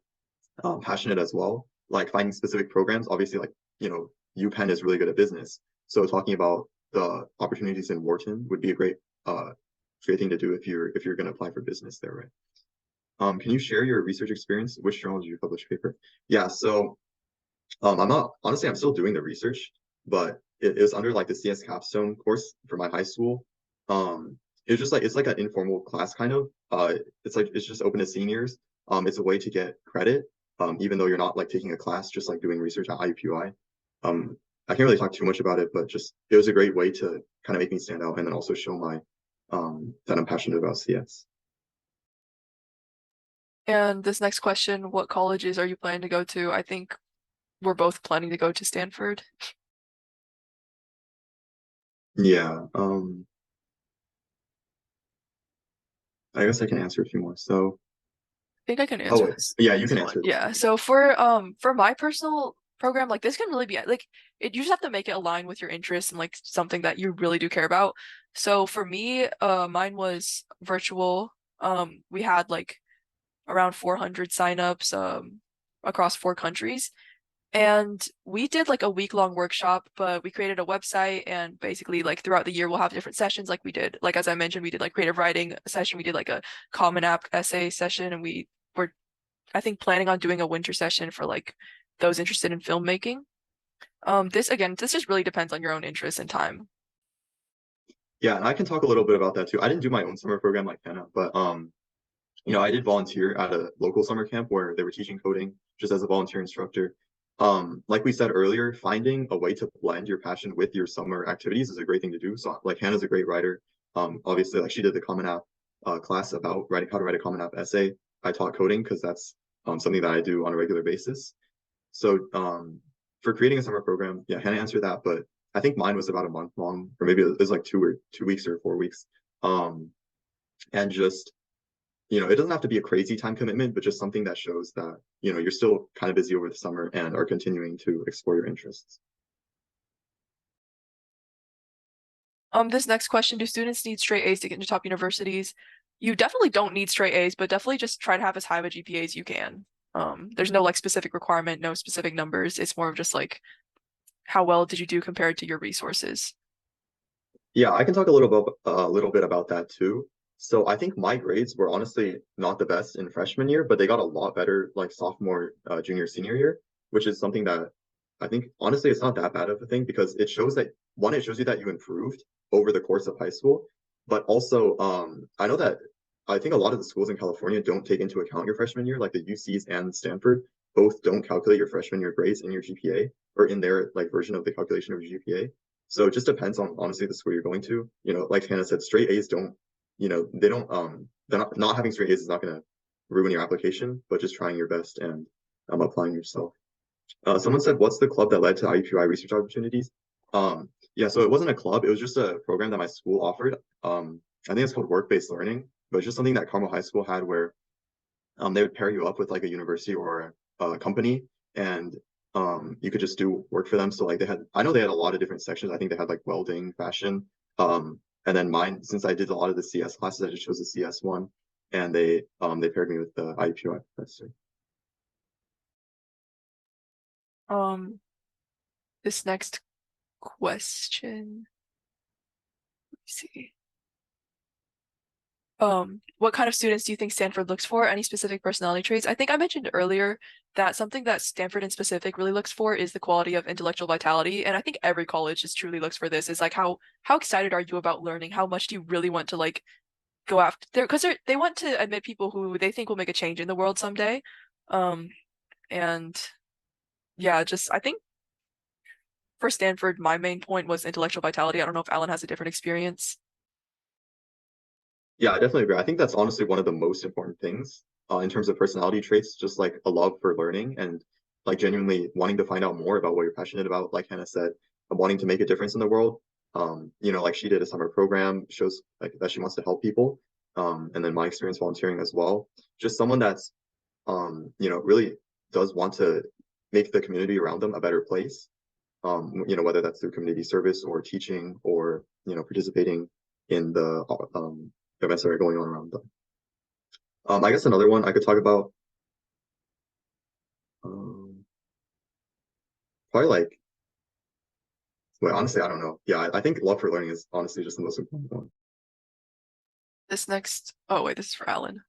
Speaker 3: passionate as well. Like finding specific programs, obviously, like UPenn is really good at business, so talking about the opportunities in Wharton would be a great thing to do if you're going to apply for business there, right? Can you share your research experience? Which journal did you publish a paper? Yeah, so I'm still doing the research, but it was under like the CS capstone course for my high school. It's just like it's like an informal class kind of. It's just open to seniors. It's a way to get credit, even though you're not like taking a class, just like doing research at IUPUI. I can't really talk too much about it, but just it was a great way to kind of make me stand out and then also show my that I'm passionate about CS.
Speaker 2: And this next question, what colleges are you planning to go to? I think we're both planning to go to Stanford.
Speaker 3: Yeah. I guess I can answer a few more. So
Speaker 2: I think I can answer this.
Speaker 3: Yeah, you can answer this.
Speaker 2: Yeah. So for my personal program, like this can really be like you just have to make it align with your interests and like something that you really do care about. So for me, mine was virtual. We had like around 400 signups across 4 countries. And we did like a week-long workshop, but we created a website, and basically like throughout the year we'll have different sessions. Like we did, like as I mentioned, we did like creative writing session, we did like a Common App essay session, and we were, I think, planning on doing a winter session for like those interested in filmmaking. This just really depends on your own interest and time.
Speaker 3: Yeah, and I can talk a little bit about that too. I didn't do my own summer program like Hannah, but I did volunteer at a local summer camp where they were teaching coding just as a volunteer instructor. Like we said earlier, finding a way to blend your passion with your summer activities is a great thing to do. So like Hannah's a great writer. Obviously, like she did the Common App class about writing how to write a Common App essay. I taught coding because that's something that I do on a regular basis. So for creating a summer program, yeah, Hannah answered that, but I think mine was about a month long, or maybe it was like 2 weeks or 4 weeks. And just it doesn't have to be a crazy time commitment, but just something that shows that, you're still kind of busy over the summer and are continuing to explore your interests.
Speaker 2: This next question, do students need straight A's to get into top universities? You definitely don't need straight A's, but definitely just try to have as high of a GPA as you can. There's no like specific requirement, no specific numbers. It's more of just like, how well did you do compared to your resources?
Speaker 3: Yeah, I can talk a little bit about that too. So I think my grades were honestly not the best in freshman year, but they got a lot better like sophomore, junior, senior year, which is something that I think honestly it's not that bad of a thing because it shows that it shows you that you improved over the course of high school, but also I know that I think a lot of the schools in California don't take into account your freshman year, like the UCs and Stanford both don't calculate your freshman year grades in your GPA or in their like version of the calculation of your GPA. So it just depends on honestly the school you're going to. Like Hannah said, straight A's don't, they don't they're not having straight A's is not gonna ruin your application, but just trying your best and applying yourself. Someone said, what's the club that led to IUPUI research opportunities? Yeah, so it wasn't a club, it was just a program that my school offered. I think it's called work-based learning, but it's just something that Carmel High School had where they would pair you up with like a university or a company, and you could just do work for them. So like I know they had a lot of different sections. I think they had like welding, fashion, and then mine, since I did a lot of the CS classes, I just chose the CS one, and they paired me with the IUPUI professor.
Speaker 2: This next question, let me see. What kind of students do you think Stanford looks for? Any specific personality traits? I think I mentioned earlier that something that Stanford in specific really looks for is the quality of intellectual vitality. And I think every college just truly looks for this. Is like how excited are you about learning? How much do you really want to like go after there? Because they want to admit people who they think will make a change in the world someday. And yeah, just I think for Stanford, my main point was intellectual vitality. I don't know if Alan has a different experience.
Speaker 3: Yeah, I definitely agree. I think that's honestly one of the most important things in terms of personality traits, just like a love for learning and like genuinely wanting to find out more about what you're passionate about. Like Hannah said, wanting to make a difference in the world. Like she did a summer program, shows like that she wants to help people. And then my experience volunteering as well. Just someone that's, really does want to make the community around them a better place. Whether that's through community service or teaching or, participating in the events that are going on around them. I guess another one I could talk about, probably like, well, honestly, I don't know. Yeah, I think love for learning is honestly just the most important one.
Speaker 2: Oh wait, this is for Alan.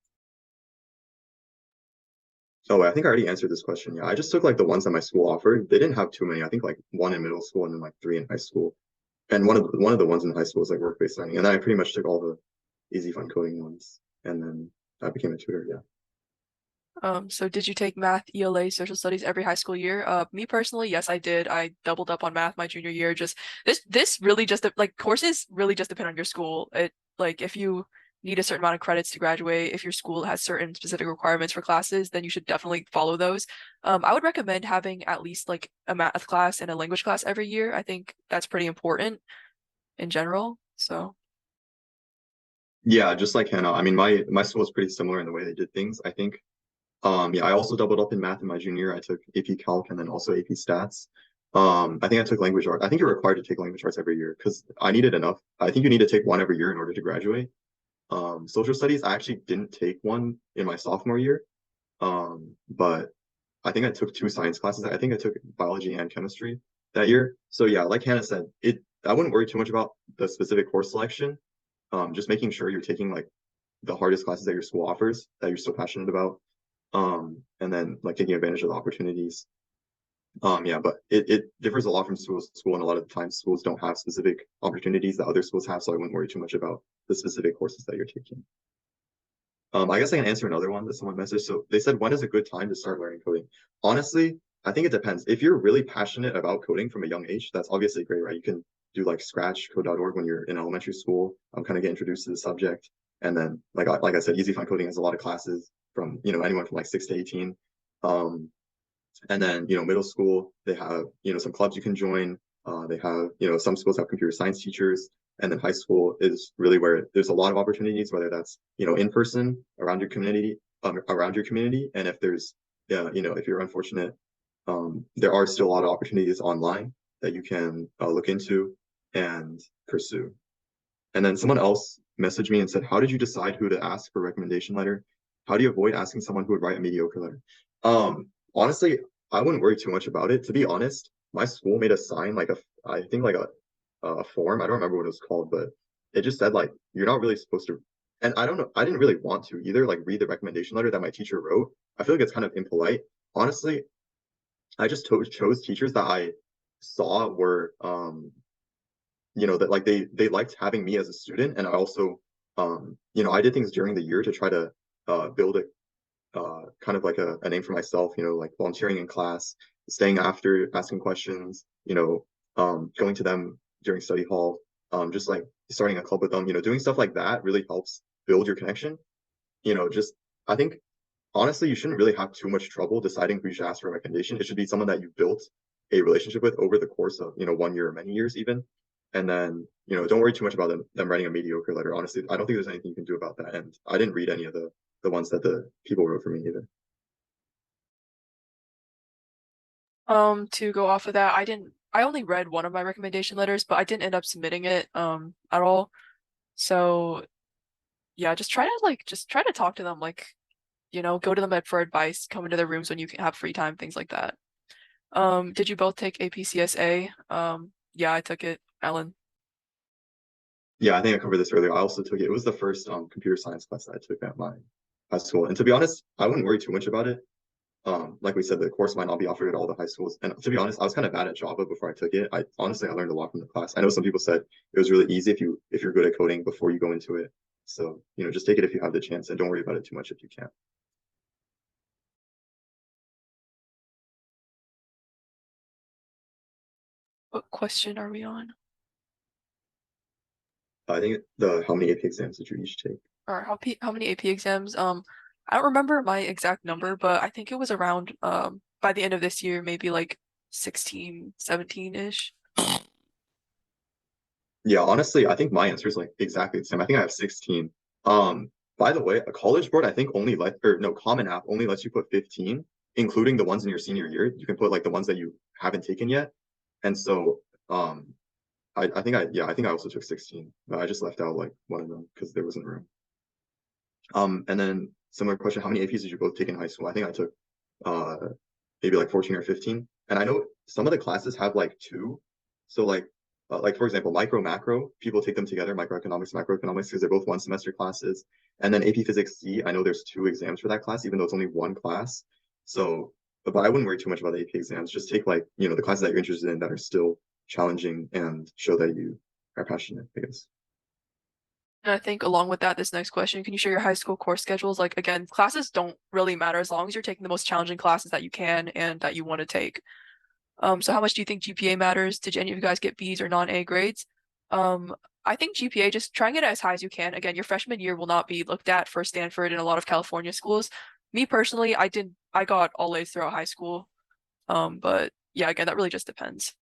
Speaker 3: Oh, I think I already answered this question. Yeah, I just took like the ones that my school offered. They didn't have too many. I think like one in middle school and then like 3 in high school. And one of the ones in high school was like work-based learning. And then I pretty much took all the easy fun coding ones. And then I became a tutor, yeah.
Speaker 2: So did you take math, ELA, social studies every high school year? Me personally, yes, I did. I doubled up on math my junior year. Just this really just like courses really just depend on your school. It like if you need a certain amount of credits to graduate, if your school has certain specific requirements for classes, then you should definitely follow those. I would recommend having at least like a math class and a language class every year. I think that's pretty important in general. So
Speaker 3: Yeah, just like Hannah. I mean, my school was pretty similar in the way they did things. I think yeah, I also doubled up in math in my junior year. I took AP Calc and then also AP Stats. I think I took language art. I think you're required to take language arts every year because I needed enough. I think you need to take one every year in order to graduate. Social studies, I actually didn't take one in my sophomore year. But I think I took 2 science classes. I think I took biology and chemistry that year. So yeah, like Hannah said, I wouldn't worry too much about the specific course selection. Just making sure you're taking like the hardest classes that your school offers that you're so passionate about. And then like taking advantage of the opportunities. Yeah, but it differs a lot from school to school, and a lot of the times schools don't have specific opportunities that other schools have, so I wouldn't worry too much about the specific courses that you're taking. I guess I can answer another one that someone messaged. So they said, when is a good time to start learning coding? Honestly, I think it depends. If you're really passionate about coding from a young age, that's obviously great, right? You can do like scratchcode.org when you're in elementary school, kind of get introduced to the subject. And then like I said, Easy Fun Coding has a lot of classes from, anyone from like 6 to 18. And then, middle school, they have, some clubs you can join. They have, some schools have computer science teachers. And then high school is really where there's a lot of opportunities, whether that's, in person around your community. And if there's, if you're unfortunate, there are still a lot of opportunities online that you can look into and pursue. And then someone else messaged me and said, how did you decide who to ask for a recommendation letter? How do you avoid asking someone who would write a mediocre letter? Honestly, I wouldn't worry too much about it. To be honest, my school made us sign like I think like a form. I don't remember what it was called, but it just said like you're not really supposed to. And I don't know. I didn't really want to either. Like read the recommendation letter that my teacher wrote. I feel like it's kind of impolite. Honestly, I just chose teachers that I saw were that like they liked having me as a student, and I also I did things during the year to try to build a kind of like a name for myself, like volunteering in class, staying after, asking questions, going to them during study hall, just like starting a club with them, doing stuff like that really helps build your connection. Just I think honestly, you shouldn't really have too much trouble deciding who you should ask for a recommendation. It should be someone that you built a relationship with over the course of, 1 year or many years even. And then, don't worry too much about them writing a mediocre letter. Honestly, I don't think there's anything you can do about that. And I didn't read any of the ones that the people wrote for me either.
Speaker 2: To go off of that, I only read one of my recommendation letters, but I didn't end up submitting it at all. So yeah, just try to talk to them, like, go to them for advice, come into their rooms when you can have free time, things like that. Did you both take APCSA? Yeah, I took it. Alan.
Speaker 3: Yeah, I think I covered this earlier. I also took it. It was the first computer science class that I took at my high school. And to be honest, I wouldn't worry too much about it. Like we said, the course might not be offered at all the high schools. And to be honest, I was kind of bad at Java before I took it. I learned a lot from the class. I know some people said it was really easy if you're good at coding before you go into it. So, just take it if you have the chance and don't worry about it too much if you can't.
Speaker 2: What question are we on?
Speaker 3: I think how many AP exams did you each take?
Speaker 2: Or how many AP exams? I don't remember my exact number, but I think it was around by the end of this year, maybe like 16, 17-ish.
Speaker 3: Yeah, honestly, I think my answer is like exactly the same. I think I have 16. By the way, a college board, I think Common App only lets you put 15, including the ones in your senior year. You can put like the ones that you haven't taken yet. And so, I think I also took 16, but I just left out like one of them because there wasn't room. And then similar question, how many APs did you both take in high school? I think I took maybe like 14 or 15. And I know some of the classes have like 2. So like for example, micro, macro, people take them together, macroeconomics, because they're both 1 semester classes. And then AP Physics C, I know there's 2 exams for that class, even though it's only 1 class. So, but I wouldn't worry too much about the AP exams. Just take like, the classes that you're interested in that are still challenging and show that you are passionate, I guess.
Speaker 2: And I think along with that, this next question, can you share your high school course schedules? Like, again, classes don't really matter as long as you're taking the most challenging classes that you can and that you want to take. So how much do you think GPA matters? Did any of you guys get Bs or non-A grades? I think GPA, just try and get it as high as you can. Again, your freshman year will not be looked at for Stanford and a lot of California schools. Me personally, I got all A's throughout high school. But yeah, again, that really just depends.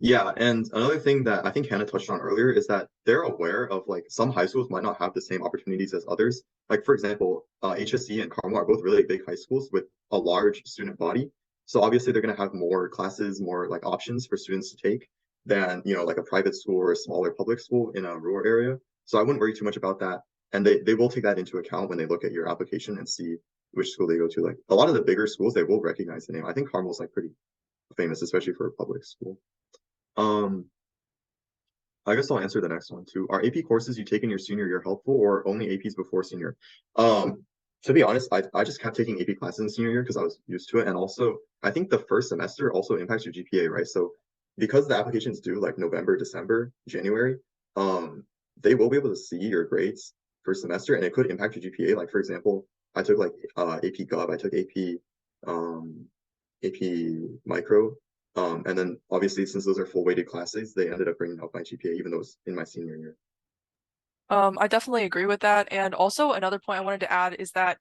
Speaker 3: Yeah, and another thing that I think Hannah touched on earlier is that they're aware of like some high schools might not have the same opportunities as others. Like for example, HSC and Carmel are both really big high schools with a large student body. So obviously they're going to have more classes, more like options for students to take than, like a private school or a smaller public school in a rural area. So I wouldn't worry too much about that. And they will take that into account when they look at your application and see, which school they go to. Like a lot of the bigger schools, they will recognize the name. I think Carmel's like pretty famous, especially for a public school. I guess I'll answer the next one too. Are AP courses you take in your senior year helpful or only APs before senior? To be honest, I just kept taking AP classes in senior year because I was used to it. And also, I think the first semester also impacts your GPA, right? So because the applications due like November, December, January, they will be able to see your grades first semester and it could impact your GPA. Like for example, I took like AP Gov, I took AP Micro. And then obviously since those are full weighted classes, they ended up bringing up my GPA even though it was in my senior year.
Speaker 2: I definitely agree with that. And also another point I wanted to add is that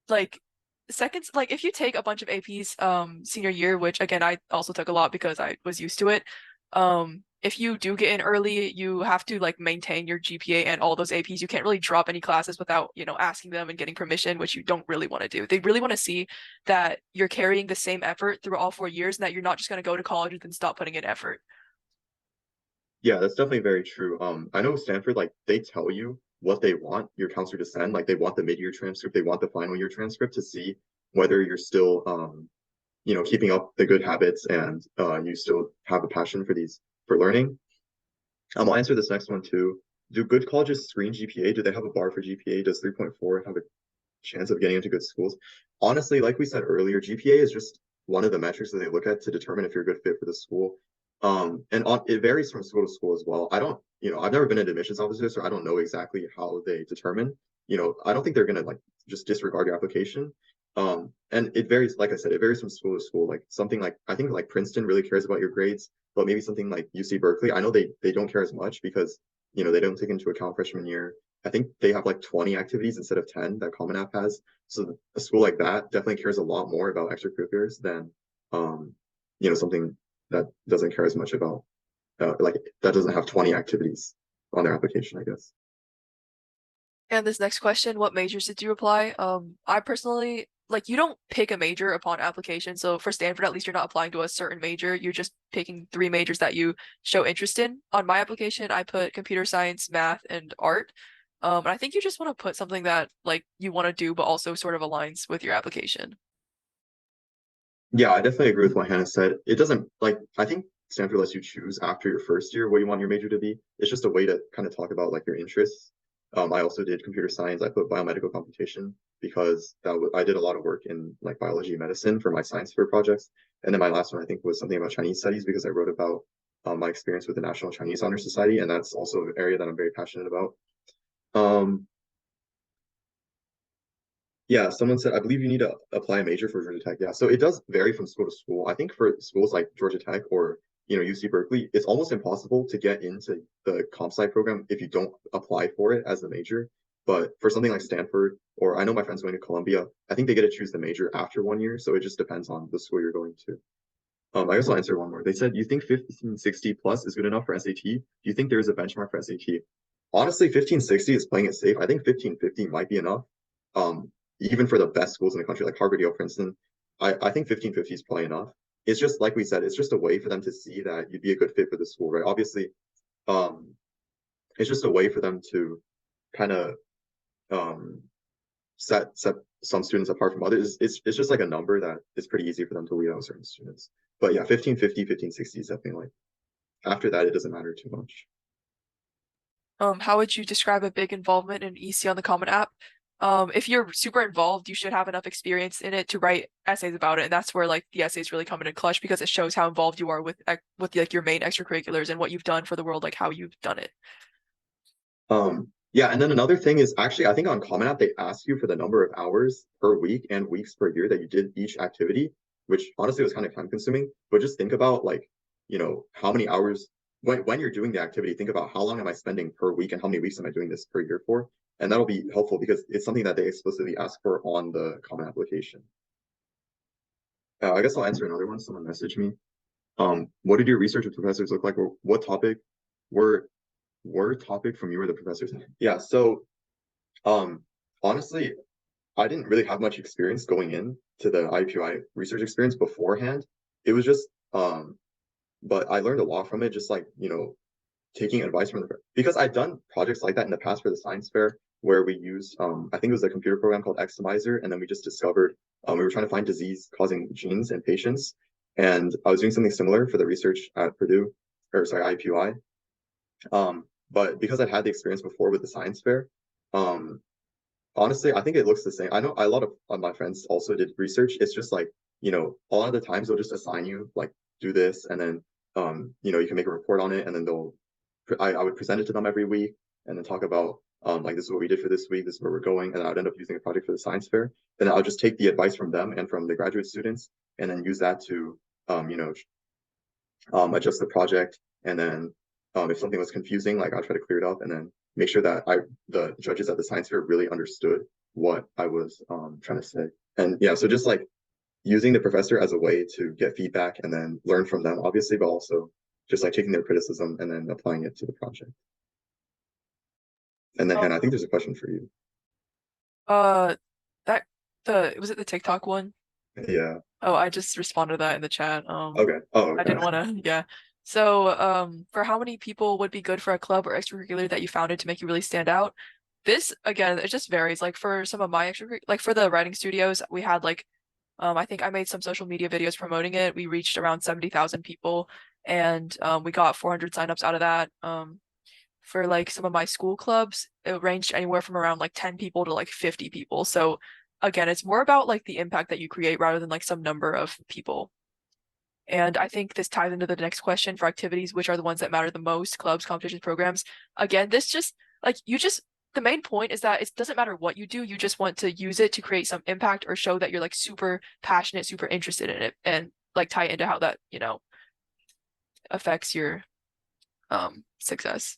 Speaker 2: like if you take a bunch of APs senior year, which again I also took a lot because I was used to it, if you do get in early, you have to like maintain your GPA and all those APs. You can't really drop any classes without, asking them and getting permission, which you don't really want to do. They really want to see that you're carrying the same effort through all 4 years and that you're not just going to go to college and then stop putting in effort.
Speaker 3: Yeah, that's definitely very true. I know Stanford, like they tell you what they want your counselor to send. Like they want the mid-year transcript, they want the final year transcript to see whether you're still keeping up the good habits and you still have a passion for learning. I'll answer this next one too. Do good colleges screen GPA? Do they have a bar for GPA? Does 3.4 have a chance of getting into good schools? Honestly, like we said earlier, GPA is just one of the metrics that they look at to determine if you're a good fit for the school. It varies from school to school as well. I've never been an admissions officer, so I don't know exactly how they determine. I don't think they're gonna like just disregard your application. And it varies, like I said, it varies from school to school. Like something like I think like Princeton really cares about your grades, but maybe something like UC Berkeley, I know they don't care as much because they don't take into account freshman year. I think they have like 20 activities instead of 10 that Common App has. So a school like that definitely cares a lot more about extracurriculars than something that doesn't care as much about like that doesn't have 20 activities on their application, I guess.
Speaker 2: And this next question, what majors did you apply? I personally, you don't pick a major upon application. So for Stanford, at least you're not applying to a certain major. You're just picking 3 majors that you show interest in. On my application, I put computer science, math, and art. And I think you just want to put something that you want to do, but also sort of aligns with your application.
Speaker 3: Yeah, I definitely agree with what Hannah said. It doesn't I think Stanford lets you choose after your first year what you want your major to be. It's just a way to kind of talk about like your interests. I also did computer science. I put biomedical computation because I did a lot of work in like biology and medicine for my science fair projects. And then my last one I think was something about Chinese studies because I wrote about my experience with the National Chinese Honor Society, and that's also an area that I'm very passionate about. Yeah, someone said, I believe you need to apply a major for Georgia Tech. Yeah, so it does vary from school to school. I think for schools like Georgia Tech or UC Berkeley, it's almost impossible to get into the comp sci program if you don't apply for it as the major. But for something like Stanford, or I know my friends going to Columbia, I think they get to choose the major after 1 year. So it just depends on the school you're going to. I guess I'll answer one more. They said, you think 1560 plus is good enough for SAT? Do you think there is a benchmark for SAT? Honestly, 1560 is playing it safe. I think 1550 might be enough. Even for the best schools in the country, like Harvard, Yale, Princeton, I think 1550 is probably enough. It's just like we said, it's just a way for them to see that you'd be a good fit for the school, right? Obviously, it's just a way for them to kind of set some students apart from others. It's just like a number that is pretty easy for them to weed out certain students. But yeah, 1550, 1560 is definitely like after that, it doesn't matter too much.
Speaker 2: How would you describe a big involvement in EC on the Common App? If you're super involved, you should have enough experience in it to write essays about it, and that's where the essays really come in clutch because it shows how involved you are with your main extracurriculars and what you've done for the world, how you've done it.
Speaker 3: Yeah, and then another thing is actually I think on Common App they ask you for the number of hours per week and weeks per year that you did each activity, which honestly was kind of time consuming. But just think about how many hours when you're doing the activity, think about how long am I spending per week and how many weeks am I doing this per year for? And that'll be helpful because it's something that they explicitly ask for on the Common application. I guess I'll answer another one. Someone messaged me. What did your research with professors look like? Or what topic were topic from you or the professors? Yeah, so honestly, I didn't really have much experience going into the IUPUI research experience beforehand. It was just but I learned a lot from it, just taking advice from because I'd done projects like that in the past for the science fair. where we used, I think it was a computer program called Xtimizer, and then we just discovered we were trying to find disease-causing genes in patients. And I was doing something similar for the research at Purdue, or sorry, IPUI. But because I'd had the experience before with the science fair, honestly, I think it looks the same. I know a lot of my friends also did research. It's just like, you know, a lot of the times they'll just assign you like do this, and then you know, you can make a report on it, and then I would present it to them every week and then talk about like this is what we did for this week, this is where we're going, and I'd end up using a project for the science fair. Then I'll just take the advice from them and from the graduate students and then use that to you know, adjust the project. And then if something was confusing, like I'll try to clear it up and then make sure that the judges at the science fair really understood what I was trying to say. And yeah, so just like using the professor as a way to get feedback and then learn from them, obviously, but also just like taking their criticism and then applying it to the project. And then Hannah, I think there's a question for you.
Speaker 2: Was it the TikTok one?
Speaker 3: Yeah.
Speaker 2: Oh, I just responded to that in the chat.
Speaker 3: Okay. Oh, okay.
Speaker 2: I didn't want to, yeah. So, for how many people would be good for a club or extracurricular that you founded to make you really stand out? This, again, it just varies. Like for some of my like for the writing studios, we had like, I think I made some social media videos promoting it. We reached around 70,000 people, and we got 400 signups out of that. For like some of my school clubs, it ranged anywhere from around like 10 people to like 50 people. So again, it's more about like the impact that you create rather than like some number of people. And I think this ties into the next question for activities, which are the ones that matter the most, clubs, competitions, programs. Again, this just like the main point is that it doesn't matter what you do, you just want to use it to create some impact or show that you're like super passionate, super interested in it, and like tie into how that, you know, affects your success.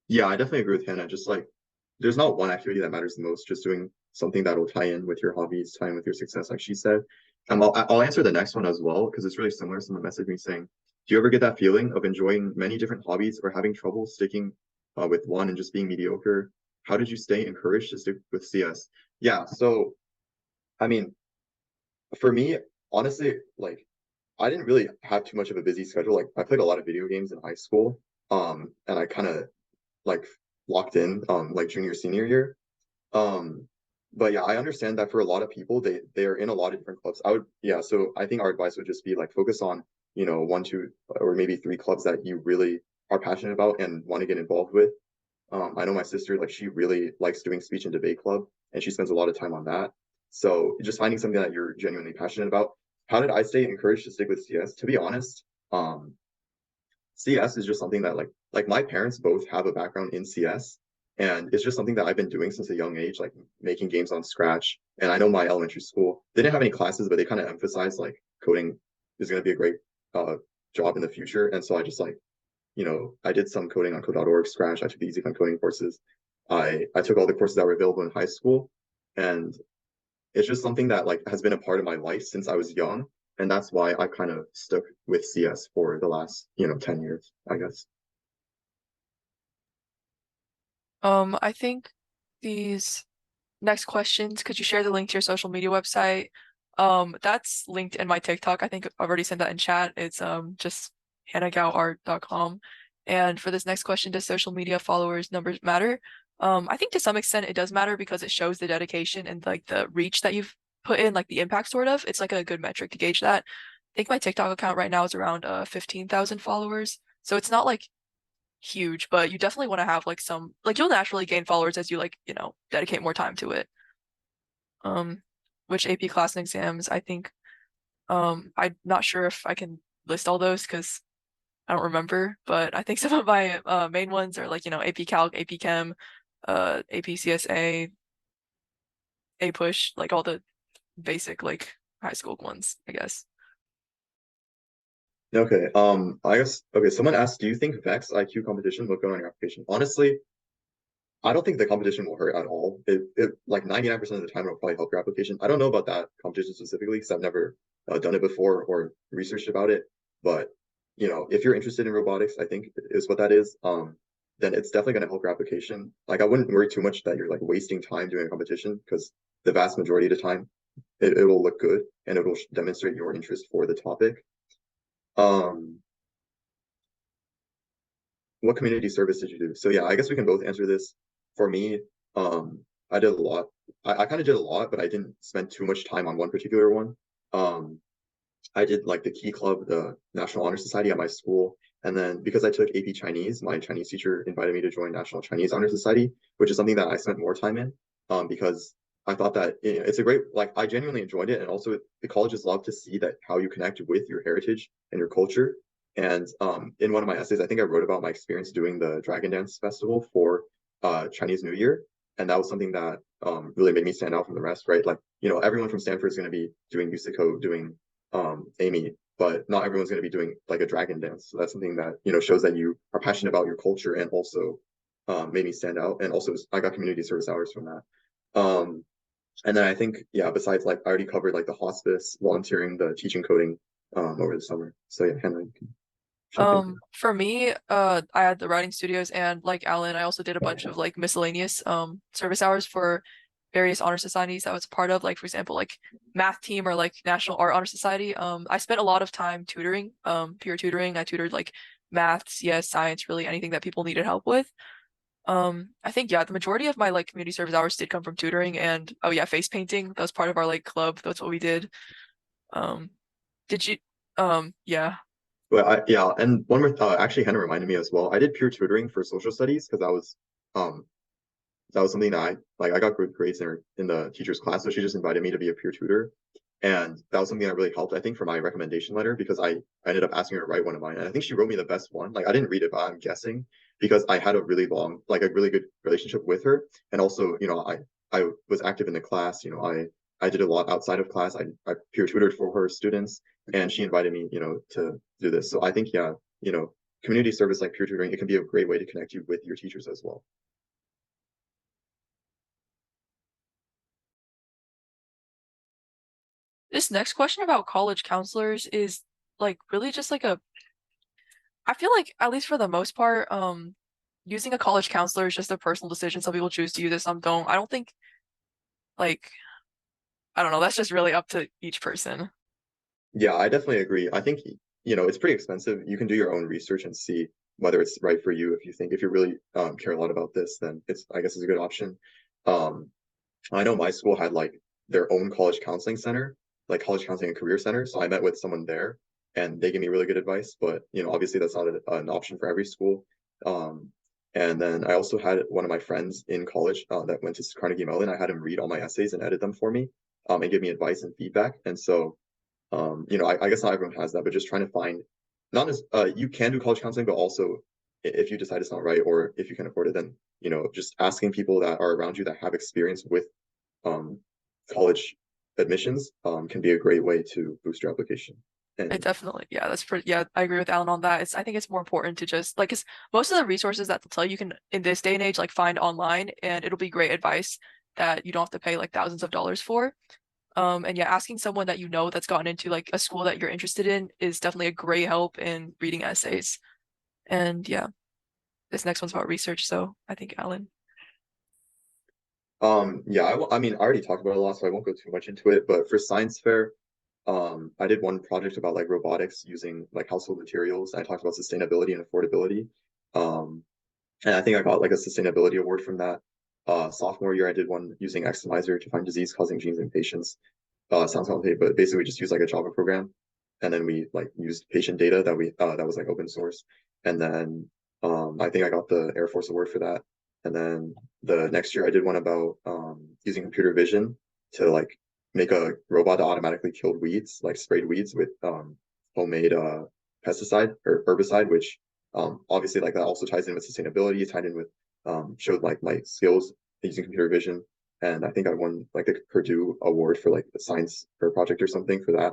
Speaker 3: Yeah, I definitely agree with Hannah. Just like there's not one activity that matters the most, just doing something that'll tie in with your hobbies, tie in with your success, like she said. I'll answer the next one as well, because it's really similar to someone messaged me saying, do you ever get that feeling of enjoying many different hobbies or having trouble sticking with one and just being mediocre? How did you stay encouraged to stick with CS? Yeah, so I mean, for me, honestly, like I didn't really have too much of a busy schedule. Like I played a lot of video games in high school, and I kind of like locked in like junior senior year. But yeah, I understand that for a lot of people, they are in a lot of different clubs. So I think our advice would just be like focus on, you know, 1, 2, or maybe 3 clubs that you really are passionate about and want to get involved with. I know my sister, like she really likes doing speech and debate club, and she spends a lot of time on that. So just finding something that you're genuinely passionate about. How did I stay encouraged to stick with CS? To be honest, CS is just something that like my parents both have a background in CS, and it's just something that I've been doing since a young age, like making games on Scratch. And I know my elementary school, they didn't have any classes, but they kind of emphasized like coding is going to be a great job in the future. And so I just like, you know, I did some coding on code.org, Scratch. I took the Easy Fun coding courses. I took all the courses that were available in high school, and it's just something that like has been a part of my life since I was young. And that's why I kind of stuck with CS for the last, you know, 10 years, I guess.
Speaker 2: I think these next questions, could you share the link to your social media website? That's linked in my TikTok. I think I've already sent that in chat. It's just hannahgauart.com. And for this next question, does social media followers numbers matter? I think to some extent it does matter because it shows the dedication and like the reach that you've put in, like the impact sort of. It's like a good metric to gauge that. I think my TikTok account right now is around 15,000 followers. So it's not like huge, but you definitely want to have like some, like you'll naturally gain followers as you like, you know, dedicate more time to it. Which AP class and exams, I think, I'm not sure if I can list all those because I don't remember, but I think some of my main ones are like, you know, AP Calc, AP Chem, AP CSA, A Push, like all the basic like high school ones, I guess.
Speaker 3: Okay. I guess someone asked, do you think Vex IQ competition will go on your application? Honestly, I don't think the competition will hurt at all. It like 99% of the time it'll probably help your application. I don't know about that competition specifically because I've never done it before or researched about it. But you know, if you're interested in robotics, I think is what that is. Then it's definitely going to help your application. Like I wouldn't worry too much that you're like wasting time doing a competition because the vast majority of the time it will look good and it will demonstrate your interest for the topic. what community service did you do? So yeah, I guess we can both answer this. For me, I did a lot. I kind of did a lot, but I didn't spend too much time on one particular one. Um, I did like the Key Club, the National Honor Society at my school. And then because I took AP Chinese, my Chinese teacher invited me to join National Chinese Honor Society, which is something that I spent more time in, because I thought that it's a great, like, I genuinely enjoyed it. And also the colleges love to see that how you connect with your heritage and your culture. And in one of my essays, I think I wrote about my experience doing the Dragon Dance Festival for Chinese New Year. And that was something that really made me stand out from the rest, right? Like, everyone from Stanford is going to be doing Yusuko, doing Amy, but not everyone's going to be doing like a dragon dance. So that's something that, shows that you are passionate about your culture and also made me stand out. And also I got community service hours from that. And then I think, yeah, besides like I already covered like the hospice, volunteering, the teaching coding over the summer. So yeah, Hannah, you can jump in.
Speaker 2: For me, I had the writing studios, and like Alan, I also did a bunch of like miscellaneous service hours for various honor societies I was part of, like for example, like math team or like National Art Honor Society. I spent a lot of time tutoring, peer tutoring. I tutored like math, CS, science, really anything that people needed help with. I think yeah, the majority of my like community service hours did come from tutoring, and oh yeah, face painting. That was part of our like club. That's what we did. Um, did you yeah.
Speaker 3: But yeah, and one more actually Hannah reminded me as well. I did peer tutoring for social studies because um that was something that I got good grades in the teacher's class, so she just invited me to be a peer tutor. And that was something that really helped, I think, for my recommendation letter because I ended up asking her to write one of mine. And I think she wrote me the best one. Like I didn't read it, but I'm guessing because I had a really long, like a really good relationship with her. And also, I was active in the class, I did a lot outside of class. I peer tutored for her students and she invited me, to do this. So I think, yeah, community service like peer tutoring, it can be a great way to connect you with your teachers as well.
Speaker 2: This next question about college counselors is like really just like I feel like at least for the most part, using a college counselor is just a personal decision. Some people choose to use it, some don't. I don't think like I don't know, that's just really up to each person.
Speaker 3: Yeah, I definitely agree. I think, it's pretty expensive. You can do your own research and see whether it's right for you. If you really care a lot about this, then I guess it's a good option. Um, I know my school had like their own college counseling center, like college counseling and career center. So I met with someone there and they gave me really good advice, but obviously that's not an option for every school. Um, and then I also had one of my friends in college that went to Carnegie Mellon. I had him read all my essays and edit them for me and give me advice and feedback. And so I guess not everyone has that, but just trying to find not as you can do college counseling, but also if you decide it's not right or if you can afford it, then just asking people that are around you that have experience with um, college admissions can be a great way to boost your application.
Speaker 2: It
Speaker 3: And
Speaker 2: definitely, yeah, that's pretty, yeah, I agree with Alan on that. I think it's more important to just like, cause most of the resources that they'll tell you can in this day and age, like find online and it'll be great advice that you don't have to pay like thousands of dollars for. And yeah, asking someone that you know that's gotten into like a school that you're interested in is definitely a great help in reading essays. And yeah, this next one's about research. So I think Alan.
Speaker 3: yeah, I mean, I already talked about it a lot, so I won't go too much into it. But for science fair, I did one project about like robotics using like household materials. I talked about sustainability and affordability. Um, and I think I got like a sustainability award from that. Sophomore year, I did one using Xmiser to find disease-causing genes in patients. Sounds complicated, but basically we just used like a Java program, and then we like used patient data that was like open source. And then I think I got the Air Force Award for that. And then the next year I did one about using computer vision to like make a robot that automatically killed weeds, like sprayed weeds with homemade pesticide or herbicide, which obviously like that also ties in with sustainability, tied in with showed like my skills using computer vision. And I think I won like the Purdue award for like the science or project or something for that.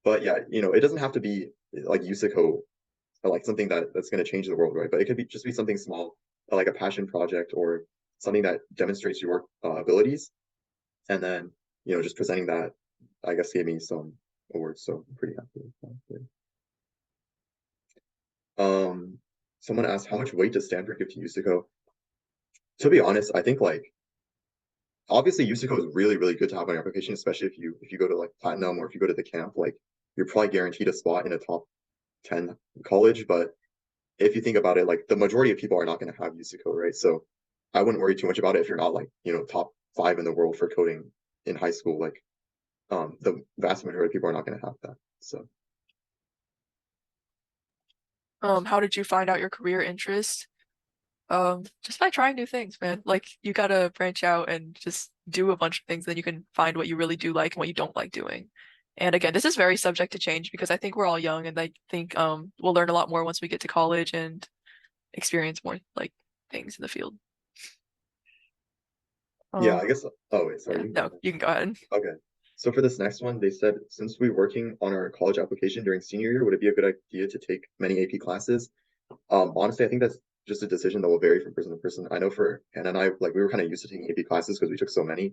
Speaker 3: But yeah, it doesn't have to be like Usico or like something that's going to change the world, right? But it could be just be something small, like a passion project or something that demonstrates your abilities. And then, just presenting that, I guess gave me some awards. So I'm pretty happy with that. Someone asked, how much weight does Stanford give to Usico? To be honest, I think like obviously Usico is really, really good to have on your application, especially if you go to like Platinum or if you go to the camp, like you're probably guaranteed a spot in a top 10 college. But if you think about it, like the majority of people are not going to have UC code, right? So I wouldn't worry too much about it if you're not like, top 5 in the world for coding in high school. Like the vast majority of people are not going to have that. So
Speaker 2: How did you find out your career interest? Just by trying new things, man. Like you gotta branch out and just do a bunch of things, then you can find what you really do like and what you don't like doing. And again, this is very subject to change because I think we're all young and I think we'll learn a lot more once we get to college and experience more like things in the field.
Speaker 3: yeah, I guess. Oh wait, sorry.
Speaker 2: Yeah, no, you can go ahead.
Speaker 3: Okay. So for this next one, they said, since we're working on our college application during senior year, would it be a good idea to take many AP classes? Honestly, I think that's just a decision that will vary from person to person. I know for Hannah and I, like we were kind of used to taking AP classes because we took so many,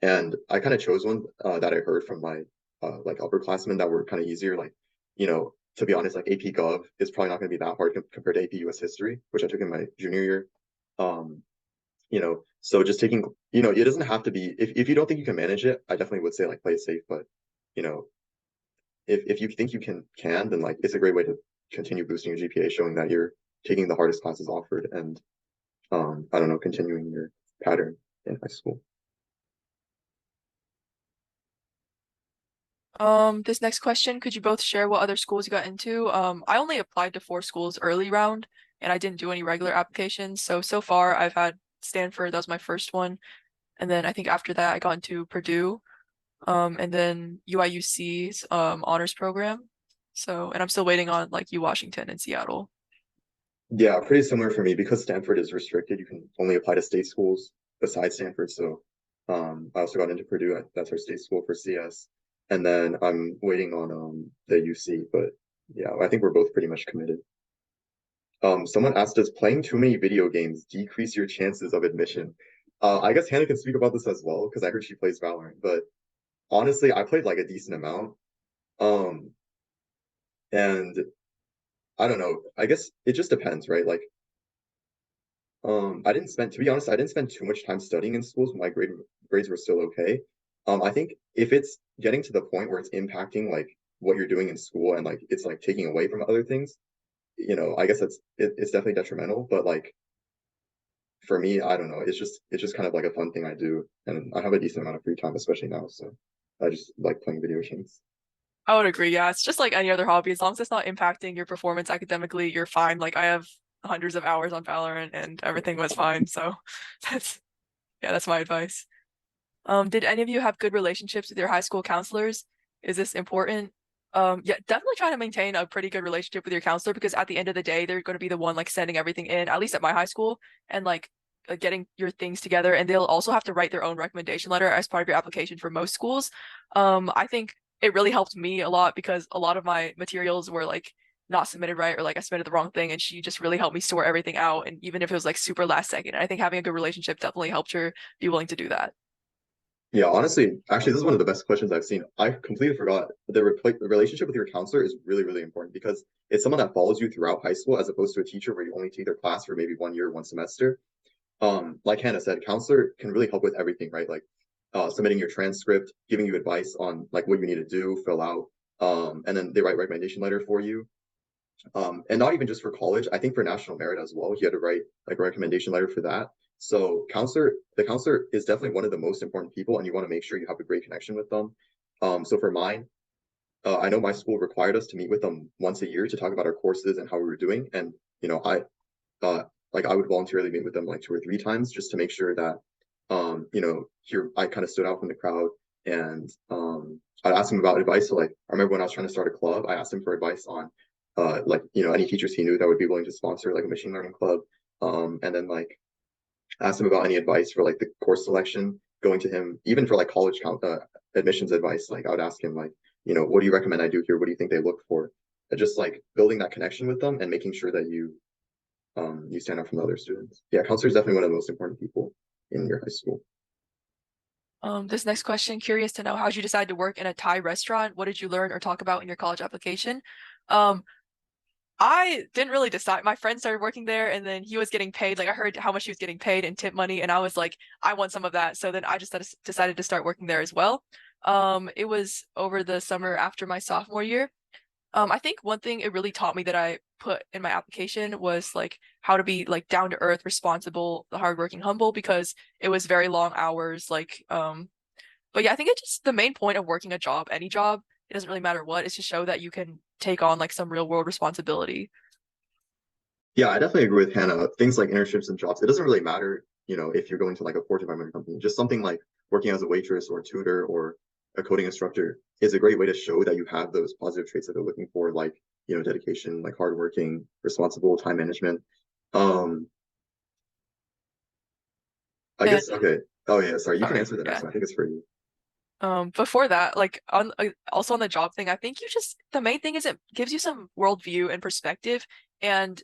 Speaker 3: and I kind of chose one that I heard from my like upperclassmen that were kind of easier. Like, to be honest, like AP Gov is probably not going to be that hard compared to AP US History, which I took in my junior year. Um, so just taking, it doesn't have to be, if you don't think you can manage it, I definitely would say like play it safe, but you know, if you think you can, then like it's a great way to continue boosting your GPA, showing that you're taking the hardest classes offered and I don't know, continuing your pattern in high school.
Speaker 2: This next question, could you both share what other schools you got into? I only applied to 4 schools early round and I didn't do any regular applications. So far I've had Stanford, that was my first one. And then I think after that I got into Purdue, and then UIUC's honors program. So, and I'm still waiting on like Washington and Seattle.
Speaker 3: Yeah, pretty similar for me because Stanford is restricted. You can only apply to state schools besides Stanford. So I also got into Purdue. That's our state school for CS. And then I'm waiting on the UC, but yeah, I think we're both pretty much committed. Someone asked, does playing too many video games decrease your chances of admission? I guess Hannah can speak about this as well because I heard she plays Valorant, but honestly, I played like a decent amount. Um, and I don't know. I guess it just depends, right? Like, I didn't spend, to be honest, I didn't spend too much time studying in schools. My grades were still okay. I think if it's getting to the point where it's impacting like what you're doing in school and like it's like taking away from other things, I guess it's definitely detrimental. But like for me, I don't know. It's just kind of like a fun thing I do, and I have a decent amount of free time, especially now. So I just like playing video games.
Speaker 2: I would agree. Yeah, it's just like any other hobby. As long as it's not impacting your performance academically, you're fine. Like I have hundreds of hours on Valorant and everything was fine. So that's that's my advice. Did any of you have good relationships with your high school counselors? Is this important? Yeah, definitely try to maintain a pretty good relationship with your counselor because at the end of the day, they're going to be the one like sending everything in, at least at my high school, and like getting your things together. And they'll also have to write their own recommendation letter as part of your application for most schools. I think it really helped me a lot because a lot of my materials were like not submitted right or like I submitted the wrong thing, and she just really helped me sort everything out. And even if it was like super last second, I think having a good relationship definitely helped her be willing to do that.
Speaker 3: Yeah, honestly, actually, this is one of the best questions I've seen. I completely forgot the relationship with your counselor is really, really important because it's someone that follows you throughout high school as opposed to a teacher where you only take their class for maybe 1 year, 1 semester. Like Hannah said, counselor can really help with everything, right? Like submitting your transcript, giving you advice on like what you need to do, fill out, and then they write recommendation letter for you. And not even just for college, I think for national merit as well, you had to write like a recommendation letter for that. So the counselor is definitely one of the most important people, and you want to make sure you have a great connection with them. So for mine, I know my school required us to meet with them once a year to talk about our courses and how we were doing. And I would voluntarily meet with them like 2 or 3 times just to make sure that here I kind of stood out from the crowd and I'd ask him about advice. So like I remember when I was trying to start a club, I asked him for advice on any teachers he knew that would be willing to sponsor like a machine learning club. And then like asked him about any advice for like the course selection, going to him even for like college admissions advice. Like I would ask him like, what do you recommend I do here? What do you think they look for? Just like building that connection with them and making sure that you stand out from the other students. Yeah, counselor is definitely one of the most important people in your high school.
Speaker 2: This next question, curious to know, how did you decide to work in a Thai restaurant? What did you learn or talk about in your college application? I didn't really decide. My friend started working there and then he was getting paid. Like I heard how much he was getting paid in tip money and I was like, I want some of that. So then I just decided to start working there as well. It was over the summer after my sophomore year. I think one thing it really taught me that I put in my application was like how to be like down to earth, responsible, hardworking, humble, because it was very long hours. But yeah, I think it's just the main point of working a job, any job, it doesn't really matter what, it's to show that you can take on like some real world responsibility.
Speaker 3: Yeah, I definitely agree with Hannah. Things like internships and jobs, it doesn't really matter, if you're going to like a Fortune 500 company. Just something like working as a waitress or a tutor or a coding instructor is a great way to show that you have those positive traits that they're looking for, like, dedication, like hardworking, responsible, time management. Um, I
Speaker 2: And
Speaker 3: guess, okay. Oh yeah, sorry, you can
Speaker 2: sorry,
Speaker 3: answer the next
Speaker 2: yeah.
Speaker 3: one. I think it's for you.
Speaker 2: Before that, like on also on the job thing, I think the main thing is it gives you some worldview and perspective, and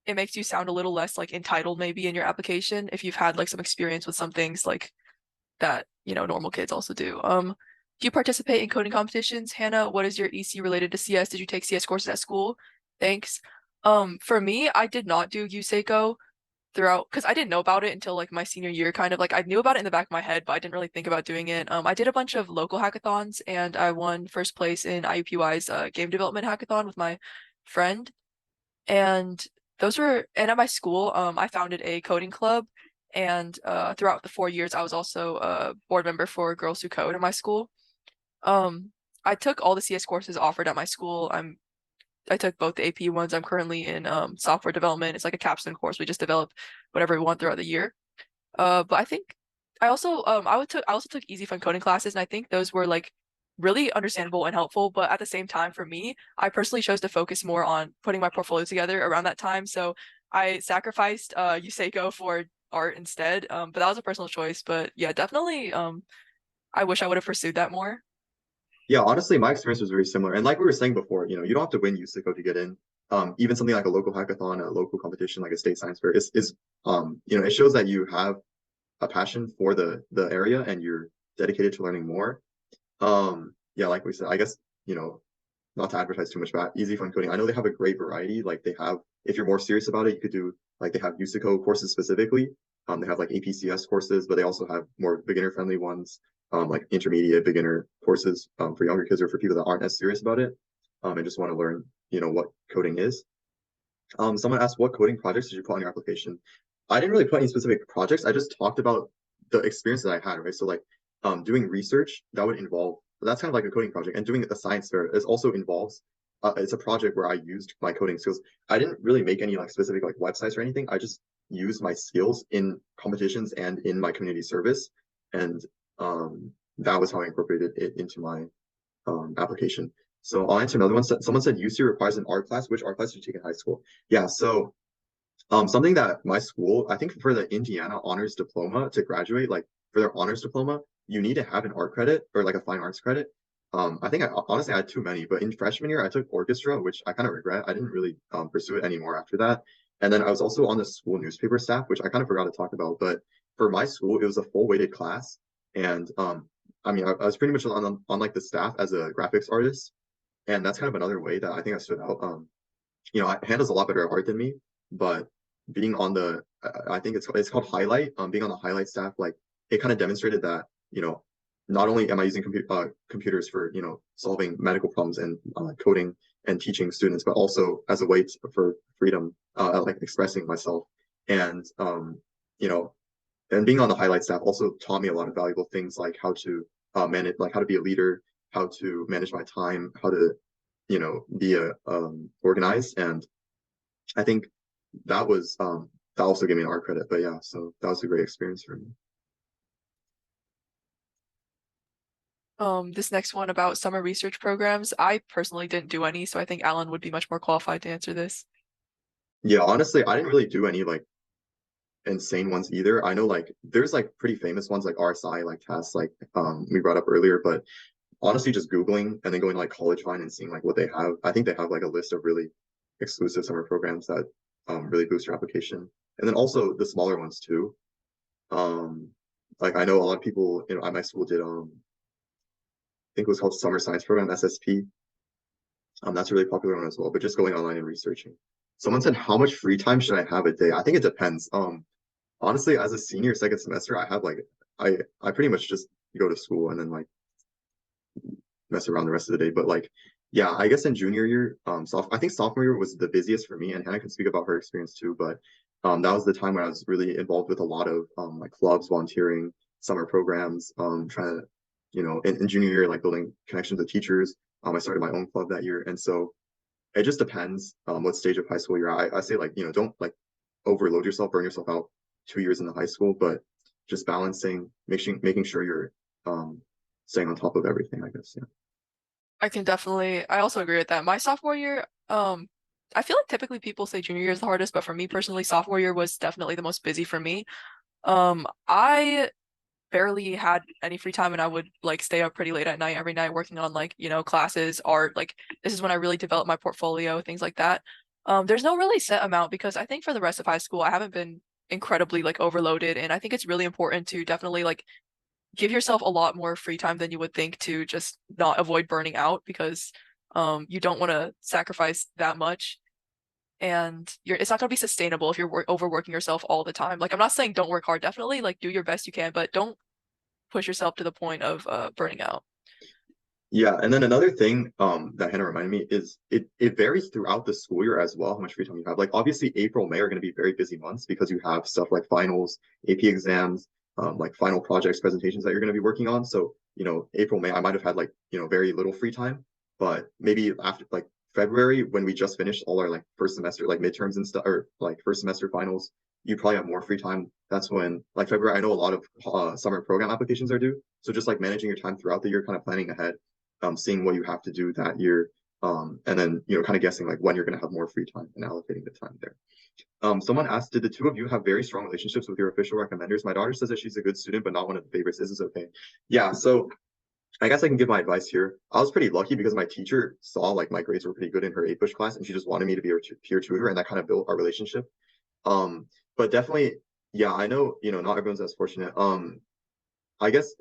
Speaker 2: it makes you sound a little less like entitled maybe in your application if you've had like some experience with some things like that, normal kids also do. Do you participate in coding competitions? Hannah, what is your EC related to CS? Did you take CS courses at school? Thanks. For me, I did not do USACO throughout because I didn't know about it until like my senior year, kind of like I knew about it in the back of my head, but I didn't really think about doing it. I did a bunch of local hackathons and I won first place in IUPUI's game development hackathon with my friend. And and at my school, I founded a coding club. And throughout the 4 years, I was also a board member for Girls Who Code at my school. Um, I took all the CS courses offered at my school. I took both the AP ones. I'm currently in software development. It's like a capstone course. We just develop whatever we want throughout the year. But I think I also took easy fun coding classes, and I think those were like really understandable and helpful. But at the same time, for me, I personally chose to focus more on putting my portfolio together around that time. So I sacrificed USACO for art instead. But that was a personal choice. But yeah, definitely I wish I would have pursued that more.
Speaker 3: Yeah, honestly, my experience was very similar. And like we were saying before, you don't have to win USICO to get in. Even something like a local hackathon, a local competition like a state science fair it shows that you have a passion for the area and you're dedicated to learning more. Yeah, like we said, I guess, not to advertise too much about Easy Fun Coding. I know they have a great variety. Like they have, if you're more serious about it, you could do like they have USICO courses specifically. They have like APCS courses, but they also have more beginner friendly ones, like intermediate beginner courses for younger kids or for people that aren't as serious about it and just want to learn, what coding is. Someone asked, what coding projects did you put on your application? I didn't really put any specific projects. I just talked about the experience that I had, right? So like doing research that would involve, that's kind of like a coding project, and doing a science fair is also involves, it's a project where I used my coding skills. I didn't really make any like specific like websites or anything. I just used my skills in competitions and in my community service. And that was how I incorporated it into my application. So I'll answer another one. Someone said UC requires an art class. Which art class did you take in high school? Yeah, so something that my school, I think for the Indiana honors diploma to graduate, like for their honors diploma, you need to have an art credit or like a fine arts credit. I think I honestly had too many, but in freshman year I took orchestra, which I kind of regret. I didn't really pursue it anymore after that. And then I was also on the school newspaper staff, which I kind of forgot to talk about. But for my school, it was a full weighted class, and I mean, I was pretty much on like the staff as a graphics artist, and that's kind of another way that I think I stood out. Hannah's a lot better at art than me, but being on I think it's called highlight. Being on the highlight staff, like it kind of demonstrated that not only am I using computers for solving medical problems and coding and teaching students, but also as a way for freedom, like expressing myself, and you know, and being on the highlight staff also taught me a lot of valuable things like how to manage, like how to be a leader, how to manage my time, how to be organized. And I think that also gave me an art credit. But yeah, so that was a great experience for me.
Speaker 2: This next one about summer research programs. I personally didn't do any, so I think Alan would be much more qualified to answer this.
Speaker 3: Yeah, honestly, I didn't really do any like insane ones either. I know like there's like pretty famous ones like RSI, like tasks like we brought up earlier, but honestly just Googling and then going to like College Vine and seeing like what they have. I think they have like a list of really exclusive summer programs that really boost your application. And then also the smaller ones too. Um, like I know a lot of people, at my school did I think it was called Summer Science Program, SSP. That's a really popular one as well, but just going online and researching. Someone said, how much free time should I have a day? I think it depends. Honestly, as a senior second semester, I have like I pretty much just go to school and then like mess around the rest of the day. But like Yeah, I guess in junior year, I think sophomore year was the busiest for me, and Hannah can speak about her experience too. But that was the time when I was really involved with a lot of like clubs, volunteering, summer programs, trying to, in junior year, like building connections with teachers. I started my own club that year, and so it just depends what stage of high school you're at. I say like, don't like overload yourself, burn yourself out 2 years in the high school, but just balancing, making sure you're staying on top of everything, I guess. Yeah.
Speaker 2: I also agree with that. My sophomore year, I feel like typically people say junior year is the hardest, but for me personally, sophomore year was definitely the most busy for me. I barely had any free time and I would like stay up pretty late at night every night working on like, classes, art, like this is when I really developed my portfolio, things like that. There's no really set amount because I think for the rest of high school, I haven't been incredibly like overloaded. And I think it's really important to definitely like give yourself a lot more free time than you would think to just not avoid burning out because you don't want to sacrifice that much and it's not going to be sustainable if you're overworking yourself all the time. Like I'm not saying don't work hard, definitely like do your best you can, but don't push yourself to the point of burning out.
Speaker 3: Yeah, and then another thing that Hannah reminded me is it varies throughout the school year as well, how much free time you have. Like obviously April, May are going to be very busy months because you have stuff like finals, AP exams, like final projects, presentations that you're going to be working on. So, April, May, I might have had like, very little free time, but maybe after like February, when we just finished all our like first semester, like midterms and stuff, or like first semester finals, you probably have more free time. That's when like February, I know a lot of summer program applications are due. So just like managing your time throughout the year, kind of planning ahead, seeing what you have to do that year, and then kind of guessing like when you're going to have more free time and allocating the time there. Someone asked, did the two of you have very strong relationships with your official recommenders? My daughter says that she's a good student, but not one of the favorites. Is this okay? Yeah, so I guess I can give my advice here. I was pretty lucky because my teacher saw like my grades were pretty good in her APUSH class, and she just wanted me to be her peer tutor, and that kind of built our relationship. But definitely, yeah, I know, not everyone's as fortunate. I guess,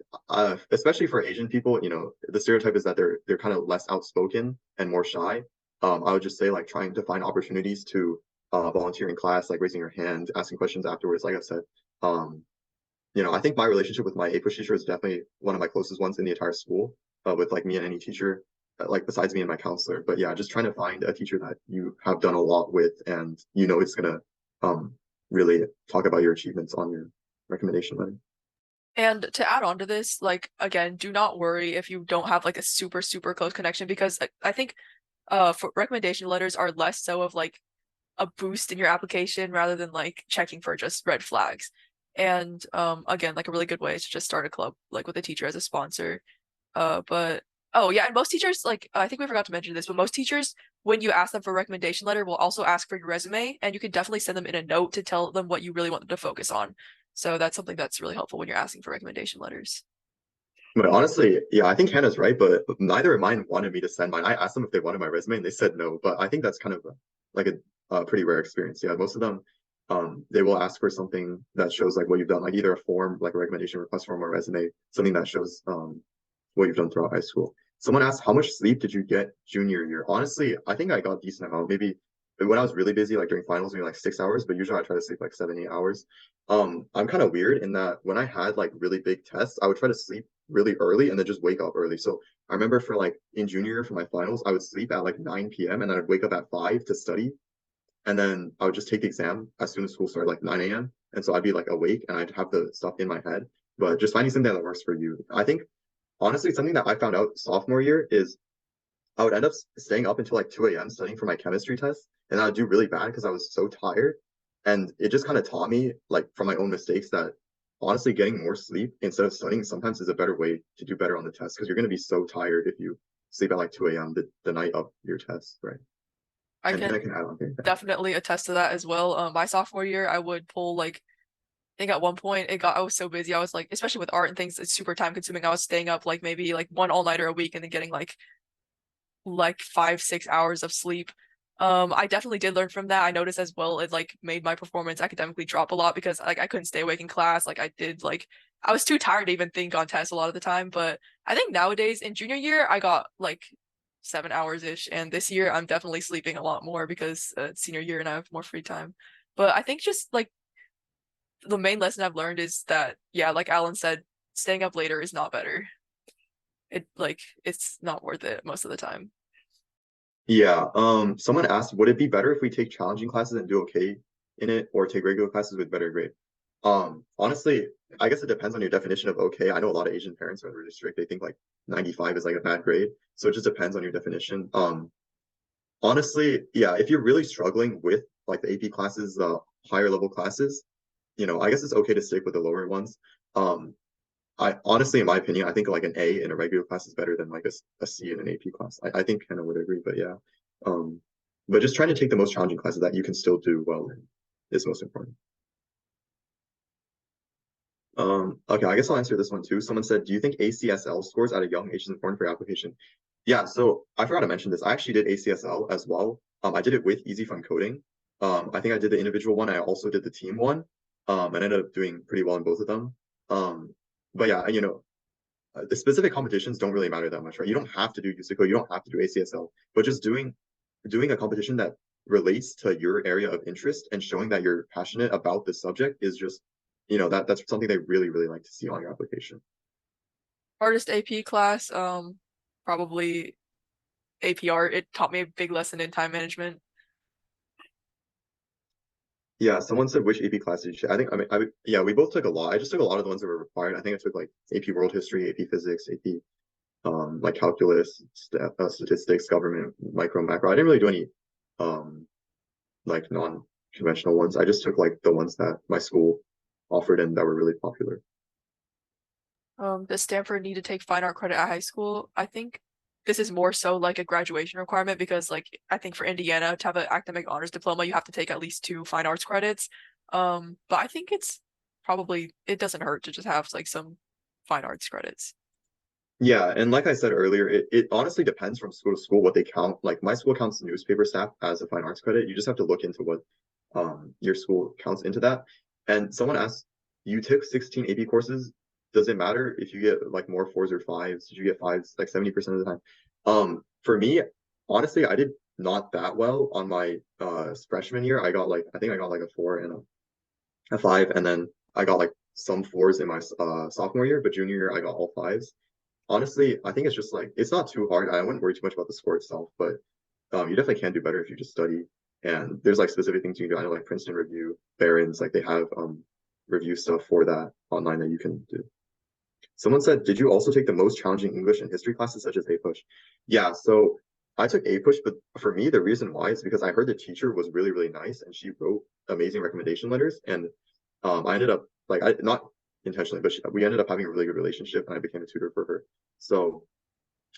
Speaker 3: especially for Asian people, the stereotype is that they're kind of less outspoken and more shy. I would just say like trying to find opportunities to volunteer in class, like raising your hand, asking questions afterwards. Like I said, I think my relationship with my APUSH teacher is definitely one of my closest ones in the entire school, with like me and any teacher, like besides me and my counselor. But yeah, just trying to find a teacher that you have done a lot with, and it's gonna really talk about your achievements on your recommendation letter.
Speaker 2: And to add on to this, like again, do not worry if you don't have like a super, super close connection because I think for recommendation letters are less so of like a boost in your application rather than like checking for just red flags. And again, like a really good way is to just start a club like with a teacher as a sponsor. But oh yeah, and most teachers like I think we forgot to mention this, but most teachers when you ask them for a recommendation letter will also ask for your resume and you can definitely send them in a note to tell them what you really want them to focus on. So that's something that's really helpful when you're asking for recommendation letters.
Speaker 3: But honestly, yeah, I think Hannah's right, but neither of mine wanted me to send mine. I asked them if they wanted my resume and they said no, but I think that's kind of like a pretty rare experience. Yeah, most of them, they will ask for something that shows like what you've done, like either a form, like a recommendation request form or resume, something that shows what you've done throughout high school. Someone asked, how much sleep did you get junior year? Honestly, I think I got a decent amount. Maybe when I was really busy, like during finals, maybe like 6 hours, but usually I try to sleep like 7, 8 hours. I'm kind of weird in that when I had like really big tests, I would try to sleep really early and then just wake up early. So I remember for like in junior year for my finals, I would sleep at like 9 p.m. and then I'd wake up at 5 to study. And then I would just take the exam as soon as school started, like 9 a.m. And so I'd be like awake and I'd have the stuff in my head. But just finding something that works for you. I think honestly, something that I found out sophomore year is I would end up staying up until like 2 a.m. studying for my chemistry test. And I'd do really bad because I was so tired. And it just kind of taught me, like from my own mistakes, that honestly getting more sleep instead of studying sometimes is a better way to do better on the test because you're going to be so tired if you sleep at like 2 a.m. The night of your test, right?
Speaker 2: I
Speaker 3: And
Speaker 2: can
Speaker 3: I can add on here.
Speaker 2: definitely attest to that as well. My sophomore year, I would pull like I think at one point I was so busy. I was like, especially with art and things, it's super time consuming. I was staying up like maybe like one all-nighter a week and then getting like 5, 6 hours of sleep. I definitely did learn from that. I noticed as well it like made my performance academically drop a lot because like I couldn't stay awake in class. Like I was too tired to even think on tests a lot of the time. But I think nowadays in junior year I got like 7 hours ish, and this year I'm definitely sleeping a lot more because senior year and I have more free time. But I think just like the main lesson I've learned is that yeah, like Alan said, staying up later is not better. It's not worth it most of the time.
Speaker 3: Yeah. Someone asked, would it be better if we take challenging classes and do okay in it, or take regular classes with better grade? Honestly, I guess it depends on your definition of okay. I know a lot of Asian parents are really strict. They think like 95 is like a bad grade. So it just depends on your definition. Honestly, yeah, if you're really struggling with like the AP classes, the higher level classes, I guess it's okay to stick with the lower ones. Um, I honestly, in my opinion, I think like an A in a regular class is better than like a C in an AP class. I think kind of would agree, but yeah. Um, but just trying to take the most challenging classes that you can still do well in is most important. Okay, I guess I'll answer this one too. Someone said, do you think ACSL scores at a young age is important for your application? Yeah, so I forgot to mention this. I actually did ACSL as well. I did it with Easy Fun Coding. I think I did the individual one. I also did the team one. I ended up doing pretty well in both of them. But yeah, the specific competitions don't really matter that much, right? You don't have to do USICO, you don't have to do ACSL, but just doing a competition that relates to your area of interest and showing that you're passionate about the subject is just, that's something they really, really like to see on your application.
Speaker 2: Hardest AP class, probably AP art. It taught me a big lesson in time management.
Speaker 3: Yeah, someone said which AP class did you take? Yeah, we both took a lot. I just took a lot of the ones that were required. I think I took like AP World History, AP Physics, AP like calculus, statistics, government, micro, macro. I didn't really do any like non-conventional ones. I just took like the ones that my school offered and that were really popular.
Speaker 2: Does Stanford need to take fine art credit at high school? I think this is more so like a graduation requirement because like I think for Indiana to have an academic honors diploma, you have to take at least 2 fine arts credits. But I think it doesn't hurt to just have like some fine arts credits.
Speaker 3: Yeah, and like I said earlier, it honestly depends from school to school what they count. Like my school counts newspaper staff as a fine arts credit. You just have to look into what your school counts into that. And someone asked, you took 16 AP courses. Does it matter if you get like more fours or fives? Did you get fives like 70% of the time? For me, honestly, I did not that well on my freshman year. I think I got like a four and a five, and then I got like some fours in my sophomore year, but junior year I got all fives. Honestly, I think it's just like it's not too hard. I wouldn't worry too much about the score itself, but you definitely can do better if you just study. And there's like specific things you can do. I know like Princeton Review, Barron's, like they have review stuff for that online that you can do. Someone said, did you also take the most challenging English and history classes such as A-Push? Yeah, so I took A-Push, but for me, the reason why is because I heard the teacher was really, really nice and she wrote amazing recommendation letters. And I ended up like I not intentionally, but we ended up having a really good relationship and I became a tutor for her. So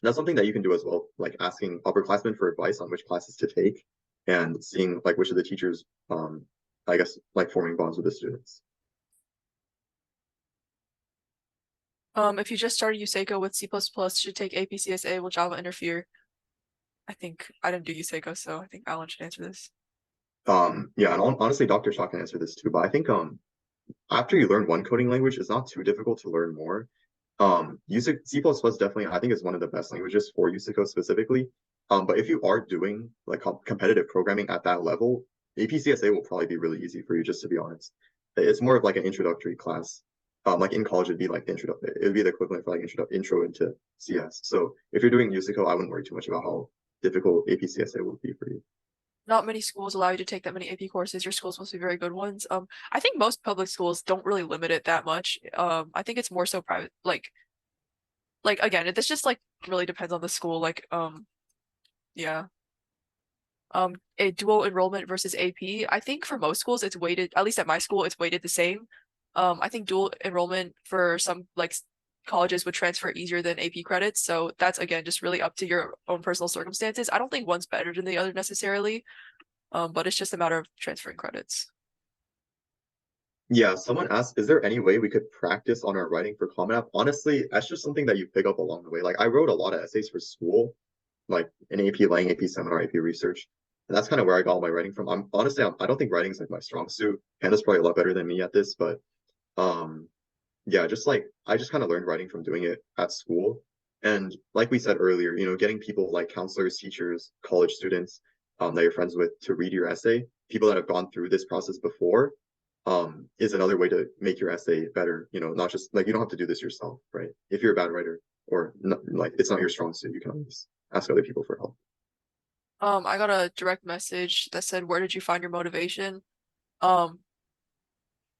Speaker 3: that's something that you can do as well, like asking upperclassmen for advice on which classes to take and seeing like which of the teachers, I guess, like forming bonds with the students.
Speaker 2: If you just started USACO with C++, you should take APCSA. Will Java interfere? I think I didn't do USACO, so I think Alan should answer this.
Speaker 3: Yeah, and honestly, Dr. Shaw can answer this too, but I think after you learn one coding language, it's not too difficult to learn more. C++ definitely, I think, is one of the best languages for USICO specifically. But if you are doing like competitive programming at that level, APCSA will probably be really easy for you, just to be honest. It's more of like an introductory class. Like in college, it'd be like it would be the equivalent for like intro into CS. So if you're doing USICO, I wouldn't worry too much about how difficult APCSA will be for you.
Speaker 2: Not many schools allow you to take that many AP courses. Your school's supposed to be very good ones. I think most public schools don't really limit it that much. I think it's more so private, like again, this just like really depends on the school. Yeah. A dual enrollment versus AP. I think for most schools it's weighted, at least at my school, it's weighted the same. I think dual enrollment for some like colleges would transfer easier than AP credits. So that's again just really up to your own personal circumstances. I don't think one's better than the other necessarily. But it's just a matter of transferring credits.
Speaker 3: Yeah, someone asked, is there any way we could practice on our writing for Common App? Honestly, that's just something that you pick up along the way. Like I wrote a lot of essays for school, like in AP Lang, AP Seminar, AP Research. And that's kind of where I got all my writing from. I don't think writing is like my strong suit. Hannah's probably a lot better than me at this, but um yeah, just like I just kind of learned writing from doing it at school. And like we said earlier, getting people like counselors, teachers, college students that you're friends with to read your essay, people that have gone through this process before, is another way to make your essay better. Not just like you don't have to do this yourself, right? If you're a bad writer or not, like it's not your strong suit, you can always ask other people for help.
Speaker 2: I got a direct message that said, "Where did you find your motivation?" Um,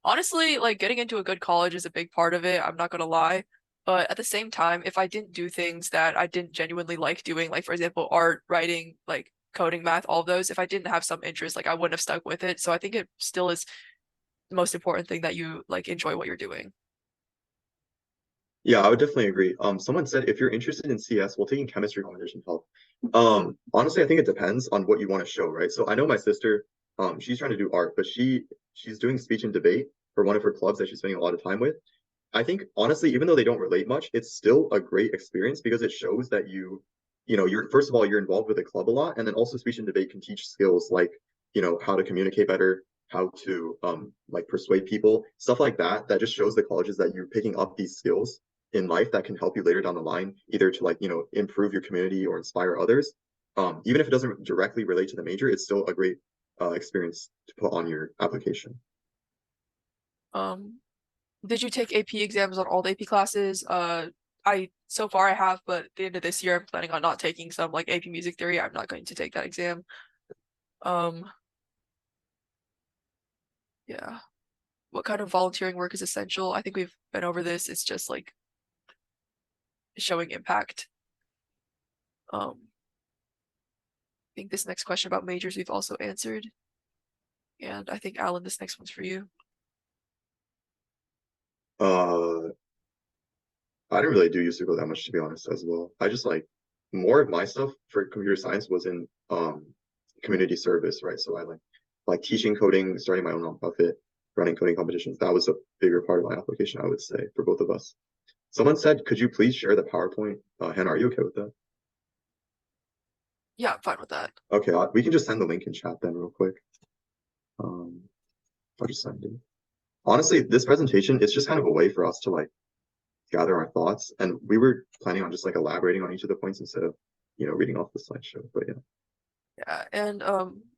Speaker 2: Honestly, like getting into a good college is a big part of it, I'm not gonna lie. But at the same time, if I didn't do things that I didn't genuinely like doing, like for example, art, writing, like coding, math, all of those, if I didn't have some interest, like I wouldn't have stuck with it. So I think it still is the most important thing that you like enjoy what you're doing.
Speaker 3: Yeah, I would definitely agree. Someone said if you're interested in CS, well, taking chemistry competition help. Honestly, I think it depends on what you want to show, right? So I know my sister, she's trying to do art, but she's doing speech and debate for one of her clubs that she's spending a lot of time with. I think honestly, even though they don't relate much, it's still a great experience because it shows that you're first of all, you're involved with the club a lot, and then also speech and debate can teach skills like, how to communicate better, how to like persuade people, stuff like that, that just shows the colleges that you're picking up these skills in life that can help you later down the line, either to like, improve your community or inspire others. Even if it doesn't directly relate to the major, it's still a great experience to put on your application.
Speaker 2: Um, did you take AP exams on all the AP classes? I so far I have, but at the end of this year I'm planning on not taking some like AP music theory. I'm not going to take that exam. Um, yeah. What kind of volunteering work is essential? I think we've been over this. It's just like showing impact. I think this next question about majors we've also answered. And I think Alan, this next one's for you.
Speaker 3: Uh, I didn't really do used to go that much to be honest as well. I just more of my stuff for computer science was in community service, right? So I like teaching coding, starting my own nonprofit, running coding competitions. That was a bigger part of my application, I would say, for both of us. Someone said, could you please share the PowerPoint? Hannah, are you okay with that?
Speaker 2: Yeah, I'm fine with that.
Speaker 3: Okay, we can just send the link in chat then real quick. I'll just send it. Honestly, this presentation is just kind of a way for us to gather our thoughts. And we were planning on just elaborating on each of the points instead of, reading off the slideshow. But yeah.
Speaker 2: Yeah, and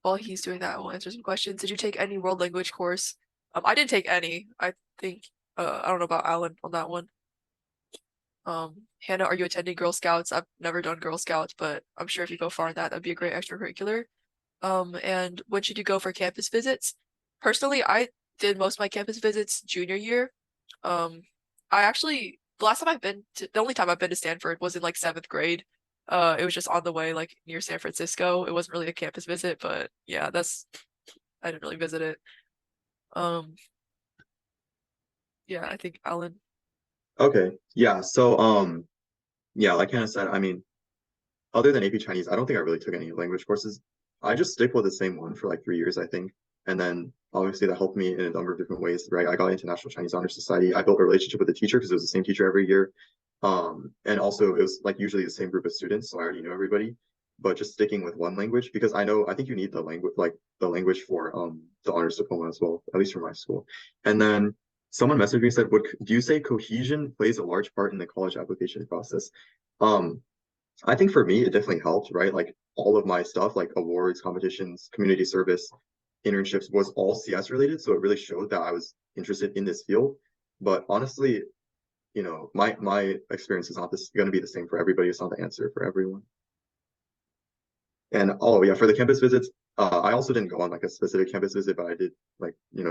Speaker 2: while he's doing that, we'll answer some questions. Did you take any world language course? I didn't take any. I think I don't know about Alan on that one. Hannah, are you attending Girl Scouts? I've never done Girl Scouts, but I'm sure if you go far in that, that'd be a great extracurricular. And when should you go for campus visits? Personally, I did most of my campus visits junior year. I actually the only time I've been to Stanford was in like 7th grade. It was just on the way like near San Francisco. It wasn't really a campus visit, but yeah, I didn't really visit it. Um, yeah, I think Alan.
Speaker 3: Okay. Yeah. So yeah, like Hannah said, I mean, other than AP Chinese, I don't think I really took any language courses. I just stick with the same one for like 3 years, I think. And then obviously that helped me in a number of different ways, right? I got into National Chinese Honor Society. I built a relationship with the teacher because it was the same teacher every year. And also it was like usually the same group of students, so I already knew everybody. But just sticking with one language because I think you need the language for the honors diploma as well, at least for my school. And then someone messaged me and said, do you say cohesion plays a large part in the college application process? Um, I think for me, it definitely helped, right? Like all of my stuff, like awards, competitions, community service, internships was all CS related. So it really showed that I was interested in this field. But honestly, my experience is not going to be the same for everybody. It's not the answer for everyone. And oh yeah, for the campus visits, I also didn't go on like a specific campus visit, but I did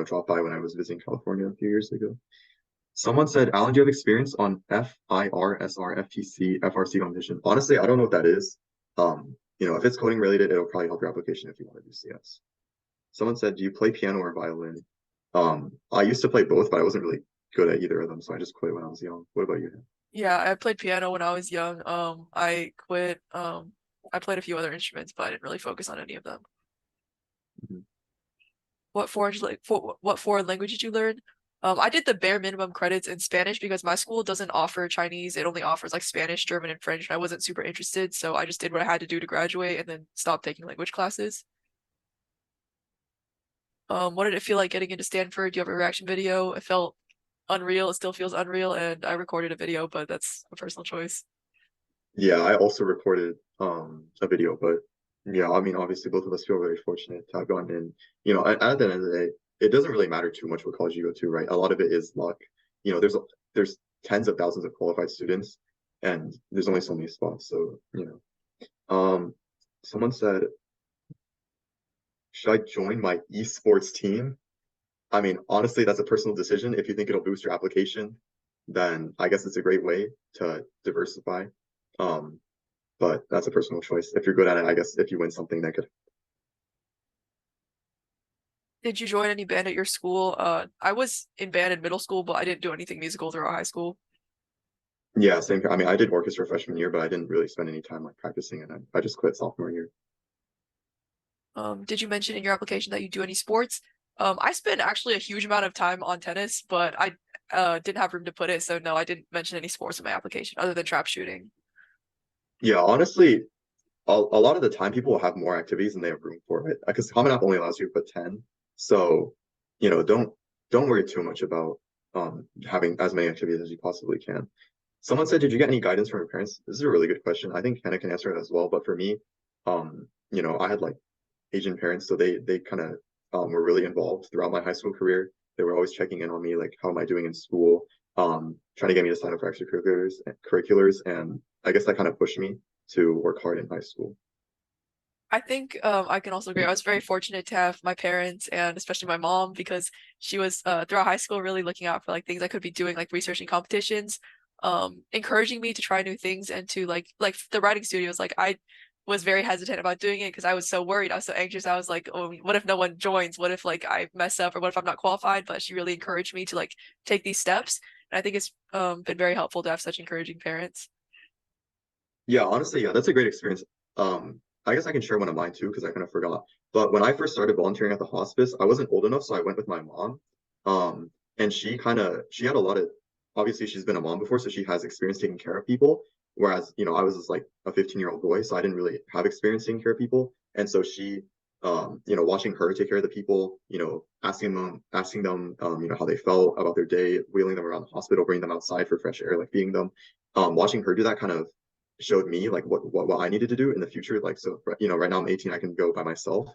Speaker 3: drop by when I was visiting California a few years ago. Someone said, Alan, do you have experience on FIR, SR, FTC, FRC competition? Honestly, I don't know what that is. If it's coding related, it'll probably help your application if you want to do CS. Someone said, do you play piano or violin? I used to play both, but I wasn't really good at either of them, so I just quit when I was young. What about you?
Speaker 2: Yeah, I played piano when I was young. I quit. I played a few other instruments, but I didn't really focus on any of them.
Speaker 3: Mhm.
Speaker 2: What foreign language did you learn? I did the bare minimum credits in Spanish because my school doesn't offer Chinese. It only offers like Spanish, German, and French. And I wasn't super interested, so I just did what I had to do to graduate and then stopped taking language classes. What did it feel like getting into Stanford? Do you have a reaction video? It felt unreal. It still feels unreal, and I recorded a video, but that's a personal choice.
Speaker 3: Yeah, I also recorded a video, but yeah, I mean, obviously both of us feel very fortunate to have gone in. At the end of the day, it doesn't really matter too much what college you go to, right? A lot of it is luck. There's tens of thousands of qualified students, and there's only so many spots. So, someone said, should I join my esports team? I mean, honestly, that's a personal decision. If you think it'll boost your application, then I guess it's a great way to diversify. But that's a personal choice. If you're good at it, I guess if you win something, that could.
Speaker 2: Did you join any band at your school? I was in band in middle school, but I didn't do anything musical throughout high school.
Speaker 3: Yeah, same. I mean, I did orchestra freshman year, but I didn't really spend any time like practicing, and I just quit sophomore year.
Speaker 2: Did you mention in your application that you do any sports? I spent actually a huge amount of time on tennis, but I didn't have room to put it, so no, I didn't mention any sports in my application other than trap shooting.
Speaker 3: Yeah, honestly, a lot of the time people will have more activities than they have room for it because Common App only allows you to put 10. So, don't worry too much about having as many activities as you possibly can. Someone said, did you get any guidance from your parents? This is a really good question. I think Hannah can answer it as well. But for me, I had like Asian parents, so they kind of were really involved throughout my high school career. They were always checking in on me, like how am I doing in school, trying to get me to sign up for extracurriculars, and I guess that kind of pushed me to work hard in high school.
Speaker 2: I think I can also agree. I was very fortunate to have my parents and especially my mom because she was throughout high school really looking out for like things I could be doing, like researching competitions, encouraging me to try new things and to like the writing studios. Like I was very hesitant about doing it because I was so worried. I was so anxious. I was like, oh, what if no one joins? What if like I mess up or what if I'm not qualified? But she really encouraged me to like take these steps. And I think it's been very helpful to have such encouraging parents.
Speaker 3: Yeah, honestly, yeah, that's a great experience. I guess I can share one of mine too because I kind of forgot. But when I first started volunteering at the hospice, I wasn't old enough, so I went with my mom. And she had a lot of obviously she's been a mom before, so she has experience taking care of people. Whereas, I was just like a 15-year-old boy, so I didn't really have experience taking care of people. And so she, watching her take care of the people, asking them, how they felt about their day, wheeling them around the hospital, bringing them outside for fresh air, like feeding them. Watching her do that kind of showed me like what I needed to do in the future. Like, so, right now I'm 18, I can go by myself.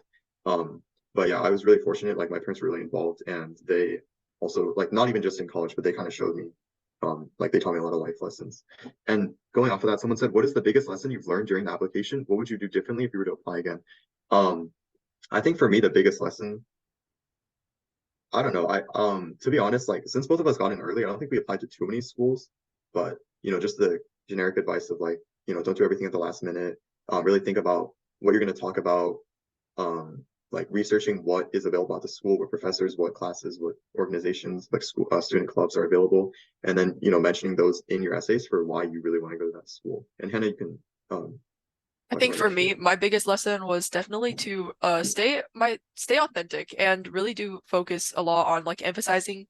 Speaker 3: But yeah, I was really fortunate. Like my parents were really involved and they also like, not even just in college, but they kind of showed me, like they taught me a lot of life lessons. And going off of that, someone said, what is the biggest lesson you've learned during the application? What would you do differently if you were to apply again? I think for me, the biggest lesson, I don't know. To be honest, like since both of us got in early, I don't think we applied to too many schools, but just the generic advice of like, don't do everything at the last minute. Really think about what you're going to talk about. Like researching what is available at the school, what professors, what classes, what organizations, like school student clubs are available, and then mentioning those in your essays for why you really want to go to that school. And Hannah, you can
Speaker 2: I think for me, my biggest lesson was definitely to stay authentic and really do focus a lot on like emphasizing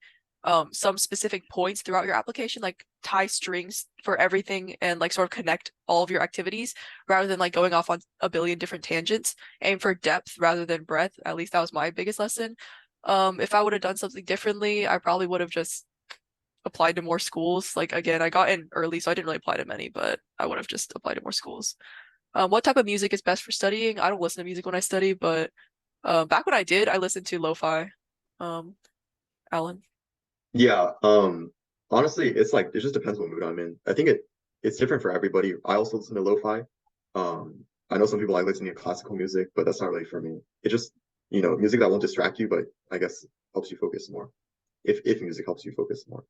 Speaker 2: some specific points throughout your application, like tie strings for everything and like sort of connect all of your activities rather than like going off on a billion different tangents. Aim for depth rather than breadth. At least that was my biggest lesson. If I would have done something differently, I probably would have just applied to more schools. Like again, I got in early, so I didn't really apply to many, but I would have just applied to more schools. What type of music is best for studying? I don't listen to music when I study, but back when I did, I listened to lo-fi. Alan.
Speaker 3: Yeah. Honestly, it's like it just depends what mood I'm in. I think it's different for everybody. I also listen to lo-fi. I know some people like listening to classical music, but that's not really for me. It just, music that won't distract you, but I guess helps you focus more. If music helps you focus more.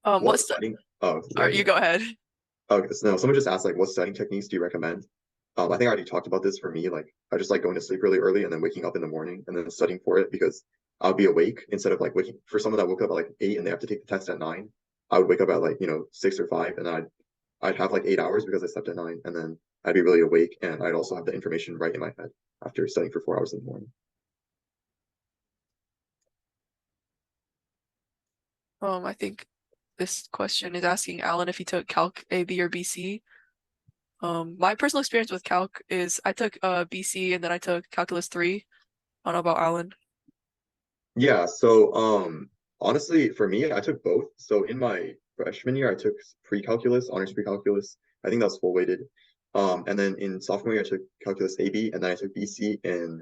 Speaker 2: What's
Speaker 3: studying? Oh,
Speaker 2: Sorry, you go ahead.
Speaker 3: Okay, so no, someone just asked like, what studying techniques do you recommend? I think I already talked about this. For me, like I just like going to sleep really early and then waking up in the morning and then studying for it because I'll be awake instead of like waking. For someone that woke up at like 8 and they have to take the test at 9, I would wake up at like 6 or 5 and then I'd have like 8 hours because I slept at 9 and then I'd be really awake and I'd also have the information right in my head after studying for 4 hours in the morning.
Speaker 2: I think this question is asking Alan if he took Calc A, B, or BC. My personal experience with Calc is I took BC and then I took Calculus 3. I don't know about Alan.
Speaker 3: Yeah, so honestly, for me, I took both. So in my freshman year, I took pre-calculus, honors pre-calculus. I think that was full weighted. And then in sophomore year, I took calculus AB, and then I took BC in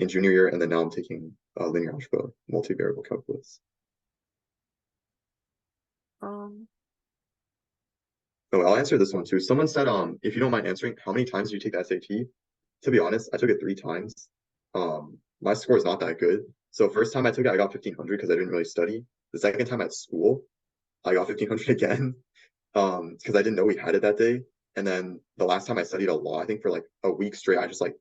Speaker 3: junior year, and then now I'm taking linear algebra, multivariable calculus. Oh, I'll answer this one too. Someone said, if you don't mind answering, how many times do you take the SAT? To be honest, I took it 3 times. my score is not that good. So first time I took it, I got 1500 because I didn't really study. The second time at school, I got 1500 again because I didn't know we had it that day. And then the last time I studied a lot, I think for like a week straight, I just like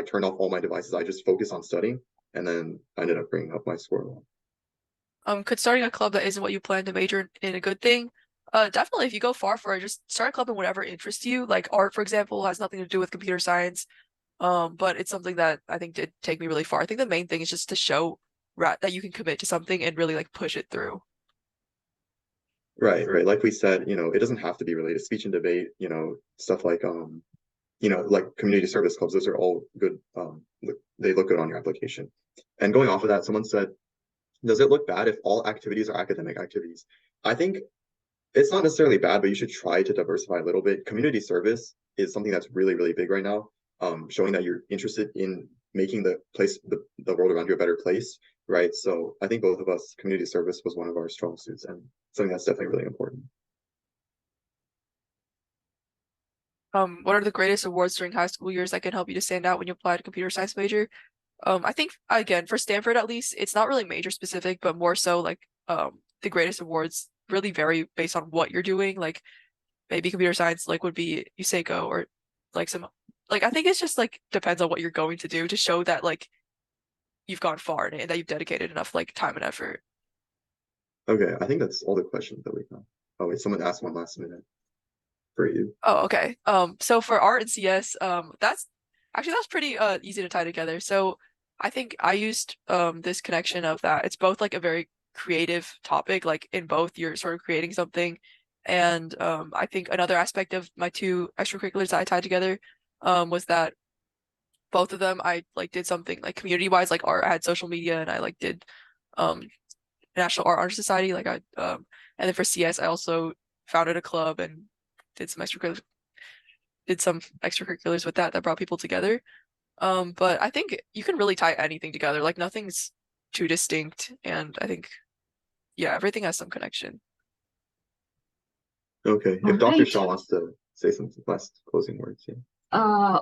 Speaker 3: turned off all my devices. I just focused on studying, and then I ended up bringing up my score a lot.
Speaker 2: Could starting a club that isn't what you plan to major in a good thing? Definitely if you go far for it, just start a club in whatever interests you. Like art, for example, has nothing to do with computer science. But it's something that I think did take me really far. I think the main thing is just to show that you can commit to something and really like push it through.
Speaker 3: Right. Like we said, it doesn't have to be related. Speech and debate, stuff like like community service clubs, those are all good. They look good on your application. And going off of that, someone said, does it look bad if all activities are academic activities? I think it's not necessarily bad, but you should try to diversify a little bit. Community service is something that's really, really big right now, showing that you're interested in making the world around you a better place, right? So I think both of us, community service was one of our strong suits and something that's definitely really important.
Speaker 2: What are the greatest awards during high school years that can help you to stand out when you apply to computer science major? I think again for Stanford at least, it's not really major specific, but more so like the greatest awards really vary based on what you're doing. Like maybe computer science like would be USACO or like some like I think it's just like depends on what you're going to do to show that like you've gone far in it and that you've dedicated enough like time and effort.
Speaker 3: Okay, I think that's all the questions that we got. Oh wait, someone asked one last minute for you.
Speaker 2: Oh, okay. So for art and CS, that's pretty easy to tie together. So I think I used this connection of that. It's both like a very creative topic, like in both you're sort of creating something. And I think another aspect of my two extracurriculars that I tied together was that both of them I like did something like community wise, like art. I had social media and I like did um National Art Honor Society. Like and then for CS I also founded a club and did some extracurriculars with that brought people together. But I think you can really tie anything together. Like nothing's too distinct, and I think yeah, everything has some connection.
Speaker 3: Okay,
Speaker 1: All
Speaker 3: if Dr.
Speaker 1: right.
Speaker 3: Shaw wants to say some last closing words, yeah.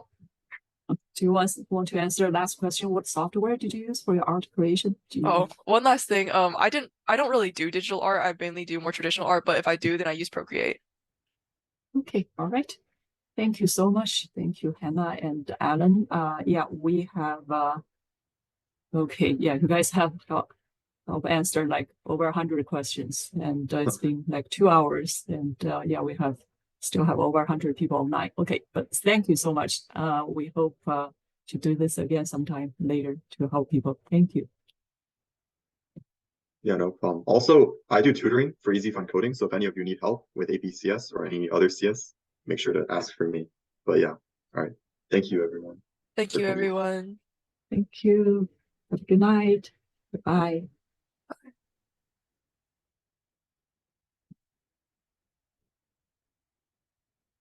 Speaker 1: Do you want to answer the last question? What software did you use for your art creation?
Speaker 2: Oh, one last thing. I don't really do digital art. I mainly do more traditional art, but if I do, then I use Procreate.
Speaker 1: Okay, all right. Thank you so much. Thank you, Hannah and Alan. Yeah, we have okay, yeah, you guys have answered like over 100 questions, and it's been like 2 hours, and yeah, we still have over 100 people online. Okay, but thank you so much. We hope to do this again sometime later to help people. Thank you.
Speaker 3: Yeah, no problem. Also, I do tutoring for Easy Fun Coding, so if any of you need help with APCS or any other CS, make sure to ask for me. But yeah, all right. Thank you, everyone.
Speaker 2: Thank you, everyone.
Speaker 1: Thank you. Have a good night. Goodbye.